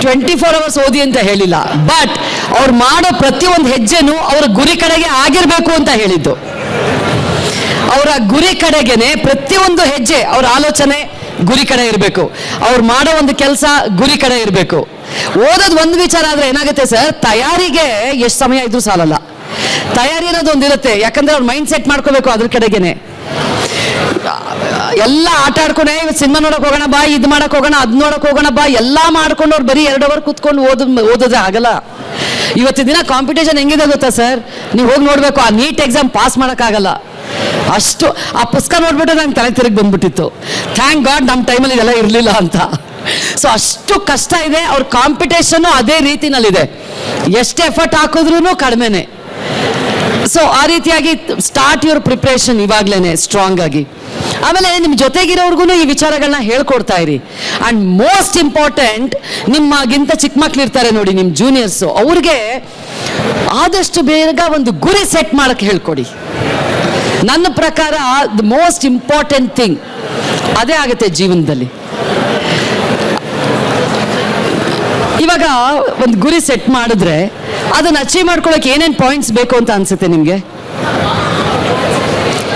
ಟ್ವೆಂಟಿ 24 hours ಓದಿ ಅಂತ ಹೇಳಿಲ್ಲ. ಬಟ್ ಅವ್ರು ಮಾಡೋ ಪ್ರತಿಯೊಂದು ಹೆಜ್ಜೆನೂ ಅವರ ಗುರಿ ಕಡೆಗೆ ಆಗಿರಬೇಕು ಅಂತ ಹೇಳಿದ್ದು. ಅವರ ಗುರಿ ಕಡೆಗೇನೆ ಪ್ರತಿಯೊಂದು ಹೆಜ್ಜೆ, ಅವ್ರ ಆಲೋಚನೆ ಗುರಿ ಕಡೆ ಇರಬೇಕು, ಅವ್ರು ಮಾಡೋ ಒಂದು ಕೆಲಸ ಗುರಿ ಕಡೆ ಇರಬೇಕು. ಓದೋದು ಒಂದು ವಿಚಾರ ಆದರೆ ಏನಾಗುತ್ತೆ ಸರ್, ತಯಾರಿಗೆ ಎಷ್ಟು ಸಮಯ ಇದ್ರೂ ಸಾಲಲ್ಲ. ತಯಾರಿ ಅನ್ನೋದು ಒಂದಿರುತ್ತೆ, ಯಾಕಂದ್ರೆ ಅವ್ರ ಮೈಂಡ್ ಸೆಟ್ ಮಾಡ್ಕೋಬೇಕು ಅದ್ರ ಕಡೆಗೇನೆ. ಎಲ್ಲ ಆಟ ಆಡ್ಕೊಂಡೆ ಸಿನಿಮಾ ನೋಡಕ್ ಹೋಗೋಣ ಬಾ, ಇದು ಮಾಡಕ್ ಹೋಗೋಣ, ಅದ್ ನೋಡಕ್ ಹೋಗೋಣ ಬಾ, ಎಲ್ಲ ಮಾಡ್ಕೊಂಡು ಅವ್ರು ಬರೀ 2 hour ಕೂತ್ಕೊಂಡು ಓದೋದೇ ಆಗಲ್ಲ. ಇವತ್ತಿನ ದಿನ ಕಾಂಪಿಟೇಷನ್ ಹೆಂಗಿದೆ ಗೊತ್ತಾ ಸರ್, ನೀವು ಹೋಗಿ ನೋಡ್ಬೇಕು, ಆ ನೀಟ್ ಎಕ್ಸಾಮ್ ಪಾಸ್ ಮಾಡೋಕ್ಕಾಗಲ್ಲ. ಅಷ್ಟು ಆ ಪುಸ್ತಕ ನೋಡ್ಬಿಟ್ಟು ನಂಗೆ ತಲೆ ತಿರುಗಿ ಬಂದ್ಬಿಟ್ಟಿತ್ತು. ಥ್ಯಾಂಕ್ ಗಾಡ್ ನಮ್ಮ ಟೈಮಲ್ಲಿ ಇದೆಲ್ಲ ಇರಲಿಲ್ಲ ಅಂತ. ಸೊ ಅಷ್ಟು ಕಷ್ಟ ಇದೆ. ಅವ್ರ ಕಾಂಪಿಟೇಷನ್ನು ಅದೇ ರೀತಿನಲ್ಲಿದೆ, ಎಷ್ಟು ಎಫರ್ಟ್ ಹಾಕಿದ್ರೂ ಕಡಿಮೆನೆ. ಸೊ ಆ ರೀತಿಯಾಗಿ ಸ್ಟಾರ್ಟ್ ಯುವರ್ ಪ್ರಿಪ್ರೇಷನ್ ಇವಾಗಲೇ ಸ್ಟ್ರಾಂಗ್ ಆಗಿ. ಆಮೇಲೆ ನಿಮ್ಮ ಜೊತೆಗಿರೋರ್ಗು ಈ ವಿಚಾರಗಳನ್ನ ಹೇಳ್ಕೊಡ್ತಾ ಇರಿ. ಆ್ಯಂಡ್ ಮೋಸ್ಟ್ ಇಂಪಾರ್ಟೆಂಟ್, ನಿಮ್ಮಗಿಂತ ಚಿಕ್ಕ ಮಕ್ಳು ಇರ್ತಾರೆ ನೋಡಿ, ನಿಮ್ಮ ಜೂನಿಯರ್ಸು, ಅವ್ರಿಗೆ ಆದಷ್ಟು ಬೇಗ ಒಂದು ಗುರಿ ಸೆಟ್ ಮಾಡೋಕ್ಕೆ ಹೇಳ್ಕೊಡಿ. ನನ್ನ ಪ್ರಕಾರ ದ ಮೋಸ್ಟ್ ಇಂಪಾರ್ಟೆಂಟ್ ಥಿಂಗ್ ಅದೇ ಆಗುತ್ತೆ ಜೀವನದಲ್ಲಿ. ಇವಾಗ ಒಂದು ಗುರಿ ಸೆಟ್ ಮಾಡಿದ್ರೆ ಅದನ್ನು ಅಚೀವ್ ಮಾಡ್ಕೊಳ್ಳೋಕೆ ಏನೇನು ಪಾಯಿಂಟ್ಸ್ ಬೇಕು ಅಂತ ಅನ್ಸುತ್ತೆ ನಿಮಗೆ?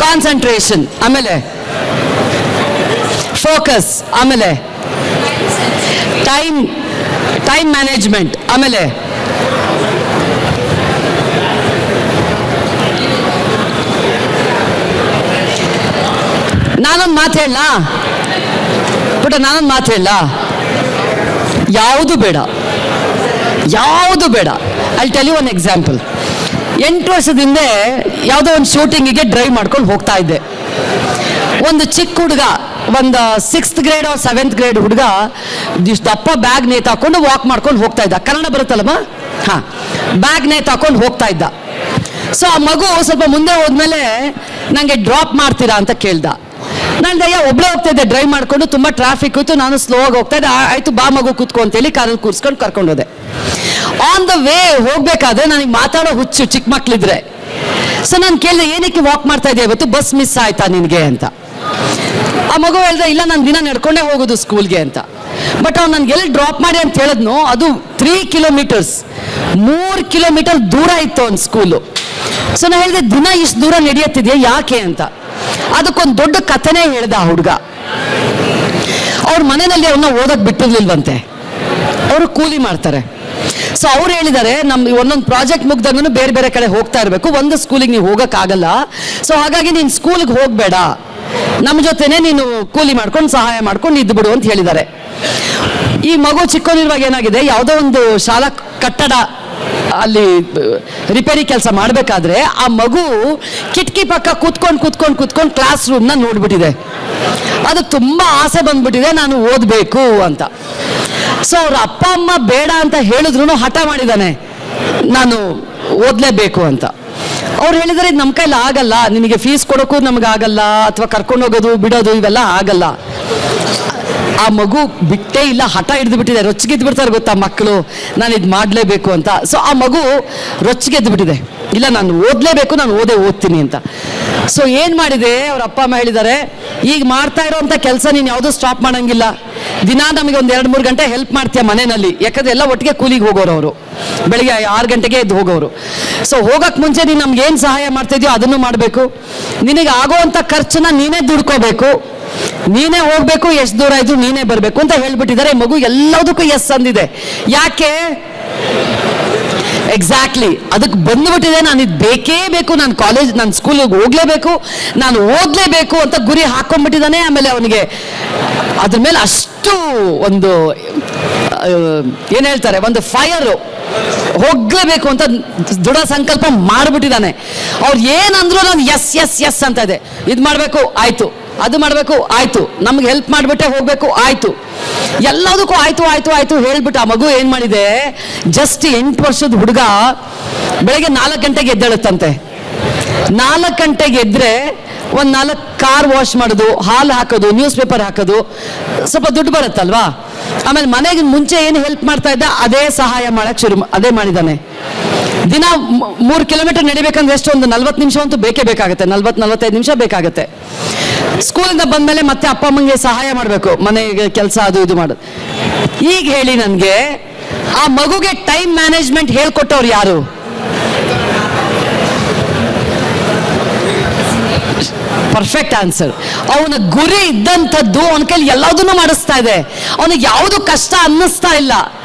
ಕಾನ್ಸಂಟ್ರೇಷನ್, ಆಮೇಲೆ ಫೋಕಸ್, ಆಮೇಲೆ ಟೈಮ್ ಮ್ಯಾನೇಜ್ಮೆಂಟ್, ಆಮೇಲೆ ನಾನೊಂದು ಮಾತು ಹೇಳಲಾ ಪುಟ, ನಾನೊಂದು ಮಾತು ಹೇಳಲಾ? ಯಾವುದು ಬೇಡ, ಯಾವುದು ಬೇಡ. I tell you one example. 8 ವರ್ಷದಿಂದ ಯಾವುದೋ ಒಂದು ಶೂಟಿಂಗಿಗೆ ಡ್ರೈವ್ ಮಾಡ್ಕೊಂಡು ಹೋಗ್ತಾ ಇದ್ದೆ. ಒಂದು ಚಿಕ್ಕ ಹುಡುಗ, ಒಂದು 6th grade or 7th grade ಹುಡುಗ, ದಪ್ಪ ಬ್ಯಾಗ್ ನೇತಾಕೊಂಡು ವಾಕ್ ಮಾಡ್ಕೊಂಡು ಹೋಗ್ತಾ ಇದ್ದ. ಕನ್ನಡ ಬರುತ್ತಲ್ಲಮ್ಮ? ಹಾಂ, ಬ್ಯಾಗ್ ನೇತಾಕೊಂಡು ಹೋಗ್ತಾ ಇದ್ದ. ಸೊ ಆ ಮಗು ಸ್ವಲ್ಪ ಮುಂದೆ ಹೋದ್ಮೇಲೆ ನನಗೆ ಡ್ರಾಪ್ ಮಾಡ್ತೀರಾ ಅಂತ ಕೇಳ್ದ. ನಾನು ದಯ್ಯ ಒಬ್ಬಳೇ ಹೋಗ್ತಾ ಇದ್ದೆ ಡ್ರೈವ್ ಮಾಡ್ಕೊಂಡು, ತುಂಬ ಟ್ರಾಫಿಕ್ ಇತ್ತು, ನಾನು ಸ್ಲೋ ಆಗಿ ಹೋಗ್ತಾ ಇದ್ದೆ. ಆಯ್ತು ಬಾ ಮಗು ಕೂತ್ಕೊ ಅಂತೇಳಿ ಕಾರಲ್ಲಿ ಕೂರಿಸ್ಕೊಂಡು ಕರ್ಕೊಂಡು ಹೋದೆ. ಆನ್ ದ ವೇ ಹೋಗ್ಬೇಕಾದ್ರೆ ನನಗೆ ಮಾತಾಡೋ ಹುಚ್ಚು ಚಿಕ್ಕ ಮಕ್ಳಿದ್ರೆ. ಸೊ ನಾನು ಕೇಳಿದೆ, ಏನಕ್ಕೆ ವಾಕ್ ಮಾಡ್ತಾ ಇದ್ದೆ ಇವತ್ತು, ಬಸ್ ಮಿಸ್ ಆಯ್ತಾ ನಿನಗೆ ಅಂತ. ಆ ಮಗು ಹೇಳ್ದೆ, ಇಲ್ಲ ನಾನು ದಿನ ನಡ್ಕೊಂಡೇ ಹೋಗೋದು ಸ್ಕೂಲ್ಗೆ ಅಂತ. ಬಟ್ ಅವ್ನು ನನಗೆ ಎಲ್ಲಿ ಡ್ರಾಪ್ ಮಾಡಿ ಅಂತ ಹೇಳಿದ್ನು, ಅದು 3 kilometers, 3 kilometers ದೂರ ಇತ್ತು ಅವ್ನ ಸ್ಕೂಲು. ಸೊ ನಾನು ಹೇಳಿದೆ, ದಿನ ಇಷ್ಟು ದೂರ ನಡೆಯುತ್ತಿದೆಯಾ ಯಾಕೆ ಅಂತ. ಅದಕ್ಕೊಂದು ದೊಡ್ಡ ಕಥೆನೇ ಹೇಳ್ದ ಆ ಹುಡುಗ. ಅವ್ರ ಮನೆಯಲ್ಲಿ ಅವನ್ನ ಓದಕ್ಕೆ ಬಿಟ್ಟಿರ್ಲಿಲ್ವಂತೆ, ಅವರು ಕೂಲಿ ಮಾಡ್ತಾರೆ. ಸೊ ಅವ್ರು ಹೇಳಿದ್ದಾರೆ, ನಮ್ಮ ಒಂದೊಂದು ಪ್ರಾಜೆಕ್ಟ್ ಮುಗ್ದಂಗೂ ಬೇರೆ ಬೇರೆ ಕಡೆ ಹೋಗ್ತಾ ಇರಬೇಕು, ಒಂದು ಸ್ಕೂಲಿಗೆ ನೀವು ಹೋಗೋಕ್ಕಾಗಲ್ಲ. ಸೊ ಹಾಗಾಗಿ ನೀನು ಸ್ಕೂಲಿಗೆ ಹೋಗಬೇಡ, ನಮ್ಮ ಜೊತೆನೆ ನೀನು ಕೂಲಿ ಮಾಡ್ಕೊಂಡು ಸಹಾಯ ಮಾಡ್ಕೊಂಡು ಇದ್ದು ಬಿಡು ಅಂತ ಹೇಳಿದ್ದಾರೆ. ಈ ಮಗು ಚಿಕ್ಕವನಿರುವಾಗ ಏನಾಗಿದೆ, ಯಾವುದೋ ಒಂದು ಶಾಲಾ ಕಟ್ಟಡ ಅಲ್ಲಿ ರಿಪೇರಿ ಕೆಲಸ ಮಾಡಬೇಕಾದ್ರೆ ಆ ಮಗು ಕಿಟಕಿ ಪಕ್ಕ ಕೂತ್ಕೊಂಡು ಕ್ಲಾಸ್ ರೂಮ್ನ ನೋಡ್ಬಿಟ್ಟಿದೆ. ಅದು ತುಂಬ ಆಸೆ ಬಂದ್ಬಿಟ್ಟಿದೆ, ನಾನು ಓದಬೇಕು ಅಂತ. ಸೊ ಅವ್ರ ಅಪ್ಪ ಅಮ್ಮ ಬೇಡ ಅಂತ ಹೇಳಿದ್ರು ಹಠ ಮಾಡಿದ್ದಾನೆ, ನಾನು ಓದಲೇಬೇಕು ಅಂತ. ಅವ್ರು ಹೇಳಿದರೆ, ಇದು ನಮ್ಮ ಕೈಲಿ ಆಗಲ್ಲ, ನಿನಗೆ ಫೀಸ್ ಕೊಡೋಕ್ಕೂ ನಮಗಾಗಲ್ಲ, ಅಥವಾ ಕರ್ಕೊಂಡು ಹೋಗೋದು ಬಿಡೋದು ಇವೆಲ್ಲ ಆಗಲ್ಲ. ಆ ಮಗು ಬಿಟ್ಟೇ ಇಲ್ಲ, ಹಠ ಹಿಡಿದು ಬಿಟ್ಟಿದೆ. ರೊಚ್ಚಿಗೆದ್ದು ಬಿಡ್ತಾರೆ ಗೊತ್ತಾ ಮಕ್ಕಳು, ನಾನು ಇದು ಮಾಡಲೇಬೇಕು ಅಂತ. ಸೊ ಆ ಮಗು ರೊಚ್ಚಿಗೆದ್ದು ಬಿಟ್ಟಿದೆ, ಇಲ್ಲ ನಾನು ಓದಲೇಬೇಕು, ನಾನು ಓದ್ತೀನಿ ಅಂತ. ಸೊ ಏನು ಮಾಡಿದೆ, ಅವ್ರ ಅಪ್ಪ ಅಮ್ಮ ಹೇಳಿದ್ದಾರೆ, ಈಗ ಮಾಡ್ತಾ ಇರೋವಂಥ ಕೆಲಸ ನೀನು ಯಾವುದೂ ಸ್ಟಾಪ್ ಮಾಡೋಂಗಿಲ್ಲ. ದಿನ ನಮಗೆ ಒಂದು 2-3 ಗಂಟೆ ಹೆಲ್ಪ್ ಮಾಡ್ತೀಯ ಮನೆಯಲ್ಲಿ, ಯಾಕಂದರೆ ಎಲ್ಲ ಒಟ್ಟಿಗೆ ಕೂಲಿಗೆ ಹೋಗೋರು ಅವರು, ಬೆಳಿಗ್ಗೆ 6 ಗಂಟೆಗೆ ಎದ್ದು ಹೋಗೋರು. ಸೊ ಹೋಗೋಕ್ಕೆ ಮುಂಚೆ ನೀನು ನಮ್ಗೆ ಏನು ಸಹಾಯ ಮಾಡ್ತಿದ್ಯೋ ಅದನ್ನು ಮಾಡಬೇಕು. ನಿನಗೆ ಆಗೋವಂಥ ಖರ್ಚನ್ನ ನೀನೇ ದುಡ್ಕೋಬೇಕು, ನೀನೇ ಹೋಗ್ಬೇಕು, ಎಷ್ಟು ದೂರ ಇದ್ರು ನೀನೇ ಬರಬೇಕು ಅಂತ ಹೇಳ್ಬಿಟ್ಟಿದ್ದಾರೆ. ಮಗು ಎಲ್ಲದಕ್ಕೂ ಎಸ್ ಅಂದಿದೆ. ಯಾಕೆ? ಎಕ್ಸಾಕ್ಟ್ಲಿ ಅದಕ್ಕೆ ಬಂದುಬಿಟ್ಟಿದೆ, ನಾನು ಇದು ಬೇಕೇ ಬೇಕು, ನಾನು ಸ್ಕೂಲಿಗೆ ಹೋಗ್ಲೇಬೇಕು, ನಾನು ಓದಲೇಬೇಕು ಅಂತ ಗುರಿ ಹಾಕೊಂಡ್ಬಿಟ್ಟಿದ್ದಾನೆ. ಆಮೇಲೆ ಅವನಿಗೆ ಅದ್ರ ಮೇಲೆ ಅಷ್ಟು ಒಂದು ಏನು ಹೇಳ್ತಾರೆ, ಒಂದು ಫೈರು, ಹೋಗ್ಲೇಬೇಕು ಅಂತ ದೃಢ ಸಂಕಲ್ಪ ಮಾಡಿಬಿಟ್ಟಿದ್ದಾನೆ. ಅವ್ರು ಏನಂದ್ರು ನಾನು ಎಸ್ ಎಸ್ ಎಸ್ ಅಂತ ಇದೆ. ಇದು ಮಾಡಬೇಕು ಆಯ್ತು, ಅದು ಮಾಡಬೇಕು ಆಯ್ತು, ನಮ್ಗೆ ಹೆಲ್ಪ್ ಮಾಡಿಬಿಟ್ಟೆ ಹೋಗ್ಬೇಕು ಆಯ್ತು, ಎಲ್ಲದಕ್ಕೂ ಆಯ್ತು ಆಯ್ತು ಆಯ್ತು ಹೇಳ್ಬಿಟ್ಟು ಆ ಮಗು ಏನು ಮಾಡಿದೆ, ಜಸ್ಟ್ 8 ವರ್ಷದ ಹುಡುಗ ಬೆಳಗ್ಗೆ 4 ಗಂಟೆಗೆ ಎದ್ದೇಳುತ್ತಂತೆ. 4 ಗಂಟೆಗೆ ಎದ್ರೆ ಒಂದು 4 ಕಾರ್ ವಾಶ್ ಮಾಡೋದು, ಹಾಲು ಹಾಕೋದು, ನ್ಯೂಸ್ ಪೇಪರ್ ಹಾಕೋದು, ಸ್ವಲ್ಪ ದುಡ್ಡು ಬರುತ್ತಲ್ವಾ. ಆಮೇಲೆ ಮನೆಗೆ ಮುಂಚೆ ಏನು ಹೆಲ್ಪ್ ಮಾಡ್ತಾ ಇದ್ದ ಅದೇ ಸಹಾಯ ಮಾಡಕ್ಕೆ ಅದೇ ಮಾಡಿದ್ದಾನೆ. ದಿನ 3 ಕಿಲೋಮೀಟರ್ ನಡಿಬೇಕಂದ್ರೆ ಎಷ್ಟು, ಒಂದು 40 ನಿಮಿಷ ಅಂತೂ ಬೇಕೇ ಬೇಕಾಗುತ್ತೆ, 40-45 ನಿಮಿಷ ಬೇಕಾಗುತ್ತೆ. ಸ್ಕೂಲಿಂದ ಬಂದಮೇಲೆ ಮತ್ತೆ ಅಪ್ಪ ಅಮ್ಮಂಗೆ ಸಹಾಯ ಮಾಡಬೇಕು, ಮನೆಗೆ ಕೆಲಸ ಅದು ಇದು ಮಾಡೋದು. ಈಗ ಹೇಳಿ ನನಗೆ, ಆ ಮಗುಗೆ ಟೈಮ್ ಮ್ಯಾನೇಜ್ಮೆಂಟ್ ಹೇಳ್ಕೊಟ್ಟವ್ರು ಯಾರು? Perfect answer. ಅವನ ಗುರಿ ಇದ್ದಂಥದ್ದು ಅವನ ಕೈಲಿ ಎಲ್ಲದನ್ನೂ ಮಾಡಿಸ್ತಾ ಇದೆ. ಅವನಿಗೆ ಯಾವುದು ಕಷ್ಟ ಅನ್ನಿಸ್ತಾ ಇಲ್ಲ.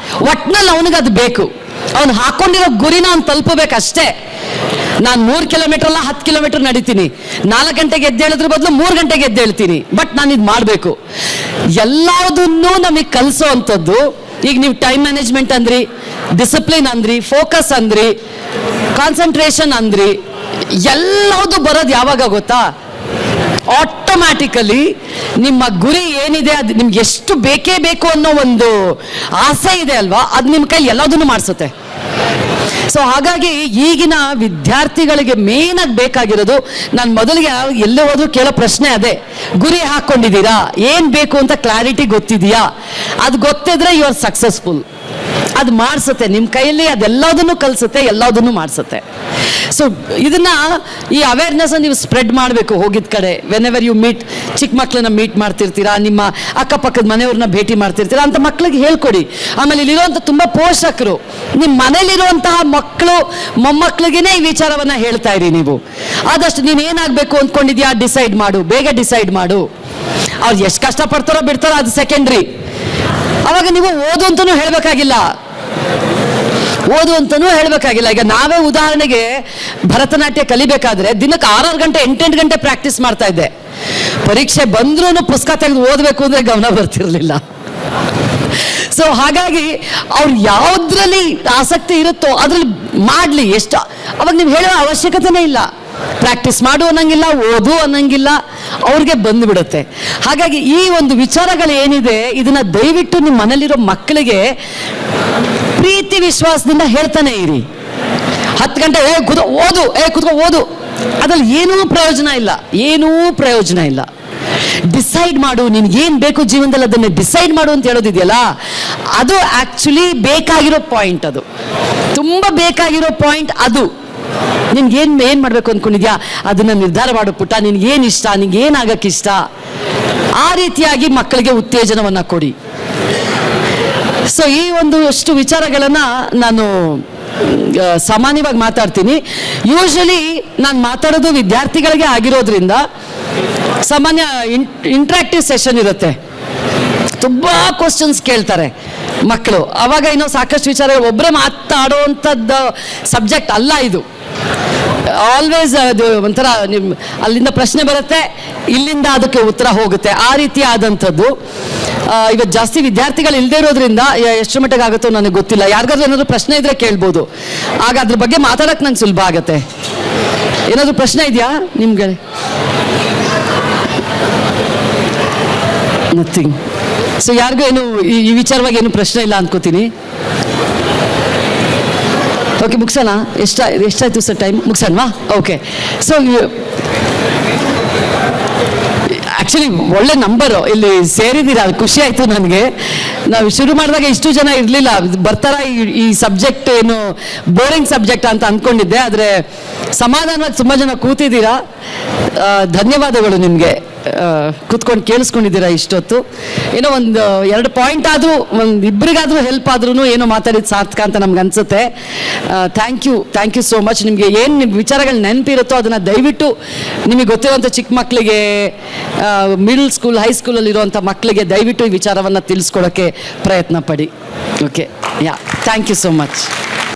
ಒಟ್ನಲ್ಲಿ ಅವನಿಗೆ ಅದು ಬೇಕು. ಅವನು ಹಾಕೊಂಡಿರೋ ಗುರಿನ ಅವ್ನು ತಲುಪಬೇಕಷ್ಟೇ. ನಾನು 3 ಕಿಲೋಮೀಟರ್ ಅಲ್ಲ 10 ಕಿಲೋಮೀಟರ್ ನಡಿತೀನಿ, 4 ಗಂಟೆಗೆ ಎದ್ದೇಳಿದ್ರ ಬದಲು 3 ಗಂಟೆಗೆ ಎದ್ದೇಳ್ತೀನಿ, ಬಟ್ ನಾನು ಇದು ಮಾಡಬೇಕು. ಎಲ್ಲದನ್ನೂ ನಮಗೆ ಕಲಿಸೋ ಅಂಥದ್ದು. ಈಗ ನೀವು ಟೈಮ್ ಮ್ಯಾನೇಜ್ಮೆಂಟ್ ಅಂದ್ರಿ, ಡಿಸಿಪ್ಲಿನ್ ಅಂದ್ರಿ, ಫೋಕಸ್ ಅಂದ್ರಿ, ಕಾನ್ಸಂಟ್ರೇಷನ್ ಅಂದ್ರಿ, ಎಲ್ಲವುದು ಬರೋದು ಯಾವಾಗ ಗೊತ್ತಾ? ಆಟೋಮ್ಯಾಟಿಕಲಿ ನಿಮ್ಮ ಗುರಿ ಏನಿದೆ, ಅದು ನಿಮ್ಗೆ ಎಷ್ಟು ಬೇಕೇ ಬೇಕು ಅನ್ನೋ ಒಂದು ಆಸೆ ಇದೆ ಅಲ್ವಾ, ಅದು ನಿಮ್ಮ ಕೈ ಎಲ್ಲದನ್ನು ಮಾಡಿಸುತ್ತೆ. ಸೊ ಹಾಗಾಗಿ ಈಗಿನ ವಿದ್ಯಾರ್ಥಿಗಳಿಗೆ ಮೇನ್ ಆಗಿ ಬೇಕಾಗಿರೋದು, ನಾನು ಮೊದಲಿಗೆ ಎಲ್ಲೇ ಹೋದ್ರೂ ಕೇಳೋ ಪ್ರಶ್ನೆ ಅದೇ, ಗುರಿ ಹಾಕ್ಕೊಂಡಿದ್ದೀರಾ, ಏನು ಬೇಕು ಅಂತ ಕ್ಲಾರಿಟಿ ಗೊತ್ತಿದೆಯಾ? ಅದು ಗೊತ್ತಿದ್ರೆ ಯು ಆರ್ ಸಕ್ಸಸ್ಫುಲ್. ಅದು ಮಾಡಿಸುತ್ತೆ ನಿಮ್ಮ ಕೈಯಲ್ಲಿ, ಅದೆಲ್ಲದನ್ನು ಕಲಿಸುತ್ತೆ, ಎಲ್ಲದನ್ನು ಮಾಡಿಸುತ್ತೆ. ಸೊ ಇದನ್ನ, ಈ ಅವೇರ್ನೆಸ್ ನೀವು ಸ್ಪ್ರೆಡ್ ಮಾಡಬೇಕು ಹೋಗಿದ ಕಡೆ. ವೆನ್ ಎವರ್ ಯು ಮೀಟ್, ಚಿಕ್ಕ ಮಕ್ಕಳನ್ನ ಮೀಟ್ ಮಾಡ್ತಿರ್ತೀರಾ, ನಿಮ್ಮ ಅಕ್ಕಪಕ್ಕದ ಮನೆಯವ್ರನ್ನ ಭೇಟಿ ಮಾಡ್ತಿರ್ತೀರಾ, ಅಂತ ಮಕ್ಕಳಿಗೆ ಹೇಳ್ಕೊಡಿ. ಆಮೇಲೆ ಇಲ್ಲಿರುವಂಥ ತುಂಬ ಪೋಷಕರು ನಿಮ್ಮ ಮನೇಲಿರುವಂತಹ ಮಕ್ಕಳು ಮೊಮ್ಮಕ್ಕಳಿಗೇನೆ ಈ ವಿಚಾರವನ್ನು ಹೇಳ್ತಾ ಇರಿ. ನೀವು ಆದಷ್ಟು ನೀನು ಏನಾಗಬೇಕು ಅಂದ್ಕೊಂಡಿದ್ಯಾ ಡಿಸೈಡ್ ಮಾಡು, ಬೇಗ ಡಿಸೈಡ್ ಮಾಡು. ಅವ್ರು ಎಷ್ಟು ಕಷ್ಟಪಡ್ತಾರೋ ಬಿಡ್ತಾರೋ ಅದು ಸೆಕೆಂಡ್ರಿ. ಅವಾಗ ನೀವು ಓದು ಅಂತಲೂ ಹೇಳಬೇಕಾಗಿಲ್ಲ, ಈಗ ನಾವೇ ಉದಾಹರಣೆಗೆ ಭರತನಾಟ್ಯ ಕಲಿಬೇಕಾದ್ರೆ ದಿನಕ್ಕೆ 6 ಗಂಟೆ 8 ಗಂಟೆ ಪ್ರಾಕ್ಟೀಸ್ ಮಾಡ್ತಾ ಇದ್ದೆ. ಪರೀಕ್ಷೆ ಬಂದ್ರೂ ಪುಸ್ತಕ ತೆಗೆದು ಓದಬೇಕು ಅಂದರೆ ಗಮನ ಬರ್ತಿರ್ಲಿಲ್ಲ. ಸೊ ಹಾಗಾಗಿ ಅವ್ರು ಯಾವುದ್ರಲ್ಲಿ ಆಸಕ್ತಿ ಇರುತ್ತೋ ಅದ್ರಲ್ಲಿ ಮಾಡಲಿ. ಎಷ್ಟು ಅವಾಗ ನೀವು ಹೇಳೋ ಅವಶ್ಯಕತೆನೇ ಇಲ್ಲ. ಪ್ರಾಕ್ಟೀಸ್ ಮಾಡು ಅನ್ನಂಗಿಲ್ಲ, ಓದು ಅನ್ನಂಗಿಲ್ಲ, ಅವ್ರಿಗೆ ಬಂದುಬಿಡುತ್ತೆ. ಹಾಗಾಗಿ ಈ ಒಂದು ವಿಚಾರಗಳು ಏನಿದೆ, ಇದನ್ನ ದಯವಿಟ್ಟು ನಿಮ್ಮ ಮನೇಲಿರೋ ಮಕ್ಕಳಿಗೆ ಪ್ರೀತಿ ವಿಶ್ವಾಸದಿಂದ ಹೇಳ್ತಾನೆ ಇರಿ. 10 ಗಂಟೆ ಕೂತ್ಕೋ ಓದು, ಅದ್ರಲ್ಲಿ ಏನೂ ಪ್ರಯೋಜನ ಇಲ್ಲ. ಡಿಸೈಡ್ ಮಾಡು, ನಿನ್ಗೇನು ಬೇಕು ಜೀವನದಲ್ಲಿ ಅದನ್ನೇ ಡಿಸೈಡ್ ಮಾಡು ಅಂತ ಹೇಳೋದಿದೆಯಲ್ಲ, ಅದು ಆ್ಯಕ್ಚುಲಿ ಬೇಕಾಗಿರೋ ಪಾಯಿಂಟ್. ಅದು ತುಂಬ ಬೇಕಾಗಿರೋ ಪಾಯಿಂಟ್. ಅದು ನಿನ್ಗೇನು ಮಾಡಬೇಕು ಅಂದ್ಕೊಂಡಿದ್ಯಾ ಅದನ್ನು ನಿರ್ಧಾರ ಮಾಡು ಪುಟ್ಟ. ನಿನ್ಗೇನು ಇಷ್ಟ, ನಿನ್ಗೇನು ಆಗಕ್ಕಿಷ್ಟ, ಆ ರೀತಿಯಾಗಿ ಮಕ್ಕಳಿಗೆ ಉತ್ತೇಜನವನ್ನು ಕೊಡಿ. ಸೊ ಈ ಅಷ್ಟು ವಿಚಾರಗಳನ್ನು ನಾನು ಸಾಮಾನ್ಯವಾಗಿ ಮಾತಾಡ್ತೀನಿ. ಯೂಶಲಿ ನಾನು ಮಾತಾಡೋದು ವಿದ್ಯಾರ್ಥಿಗಳಿಗೆ ಆಗಿರೋದ್ರಿಂದ ಸಾಮಾನ್ಯ ಇಂಟ್ರಾಕ್ಟಿವ್ ಸೆಷನ್ ಇರುತ್ತೆ. ತುಂಬ ಕ್ವಶನ್ಸ್ ಕೇಳ್ತಾರೆ ಮಕ್ಕಳು. ಆವಾಗ ಇನ್ನೂ ಸಾಕಷ್ಟು ವಿಚಾರಗಳು, ಒಬ್ಬರೇ ಮಾತಾಡೋವಂಥದ್ದು ಸಬ್ಜೆಕ್ಟ್ ಅಲ್ಲ ಇದು. ಆಲ್ವೇಸ್ ಅದು ಒಂಥರ ಅಲ್ಲಿಂದ ಪ್ರಶ್ನೆ ಬರುತ್ತೆ, ಇಲ್ಲಿಂದ ಅದಕ್ಕೆ ಉತ್ತರ ಹೋಗುತ್ತೆ, ಆ ರೀತಿ ಆದಂಥದ್ದು. ಇವತ್ತು ಜಾಸ್ತಿ ವಿದ್ಯಾರ್ಥಿಗಳು ಇಲ್ಲದೆ ಇರೋದ್ರಿಂದ ಎಷ್ಟು ಮಟ್ಟಿಗೆ ಆಗುತ್ತೋ ನನಗೆ ಗೊತ್ತಿಲ್ಲ. ಯಾರಿಗಾದ್ರೂ ಏನಾದರೂ ಪ್ರಶ್ನೆ ಇದ್ರೆ ಕೇಳ್ಬೋದು, ಆಗ ಅದ್ರ ಬಗ್ಗೆ ಮಾತಾಡೋಕ್ಕೆ ನಂಗೆ ಸುಲಭ ಆಗುತ್ತೆ. ಏನಾದರೂ ಪ್ರಶ್ನೆ ಇದೆಯಾ ನಿಮ್ಗೆ? ನಥಿಂಗ್. ಸೊ ಯಾರಿಗೂ ಏನು ಈ ವಿಚಾರವಾಗಿ ಏನು ಪ್ರಶ್ನೆ ಇಲ್ಲ ಅನ್ಕೋತೀನಿ. ಓಕೆ, ಮುಗಿಸೋಣ. ಎಷ್ಟಾಯ್ತು ಸರ್ ಟೈಮ್? ಮುಗಿಸೋಣವಾ? ಓಕೆ. ಸೊ ಆ್ಯಕ್ಚುಲಿ ಒಳ್ಳೆ ನಂಬರು ಇಲ್ಲಿ ಸೇರಿದ್ದೀರಾ, ಅದು ಖುಷಿ ಆಯಿತು ನನಗೆ. ನಾವು ಶುರು ಮಾಡಿದಾಗ ಇಷ್ಟು ಜನ ಇರಲಿಲ್ಲ. ಬರ್ತಾರ ಈ ಸಬ್ಜೆಕ್ಟ್ ಏನು ಬೋರಿಂಗ್ ಸಬ್ಜೆಕ್ಟ್ ಅಂತ ಅಂದ್ಕೊಂಡಿದ್ದೆ, ಆದರೆ ಸಮಾಧಾನವಾಗಿ ತುಂಬ ಜನ ಕೂತಿದ್ದೀರಾ. ಧನ್ಯವಾದಗಳು ನಿಮಗೆ. ಕೂತ್ಕೊಂಡು ಕೇಳಿಸ್ಕೊಂಡಿದ್ದೀರಾ ಇಷ್ಟೊತ್ತು. ಏನೋ 1-2 ಪಾಯಿಂಟ್ ಆದರೂ, ಇಬ್ಬರಿಗಾದರೂ ಹೆಲ್ಪ್ ಆದ್ರೂ ಏನೋ ಮಾತಾಡಿದ ಸಾರ್ಥಕ ಅಂತ ನಮ್ಗೆ ಅನಿಸುತ್ತೆ. Thank you so much. ನಿಮಗೆ ಏನು ನಿಮ್ಮ ವಿಚಾರಗಳು ನೆನಪಿರುತ್ತೋ ಅದನ್ನು ದಯವಿಟ್ಟು ನಿಮಗೆ ಗೊತ್ತಿರುವಂಥ ಚಿಕ್ಕ ಮಕ್ಕಳಿಗೆ, ಮಿಡಲ್ ಸ್ಕೂಲ್ ಹೈಸ್ಕೂಲಲ್ಲಿರುವಂಥ ಮಕ್ಕಳಿಗೆ ದಯವಿಟ್ಟು ಈ ವಿಚಾರವನ್ನು ತಿಳಿಸ್ಕೊಡೋಕ್ಕೆ ಪ್ರಯತ್ನ ಪಡಿ. Okay, thank you so much.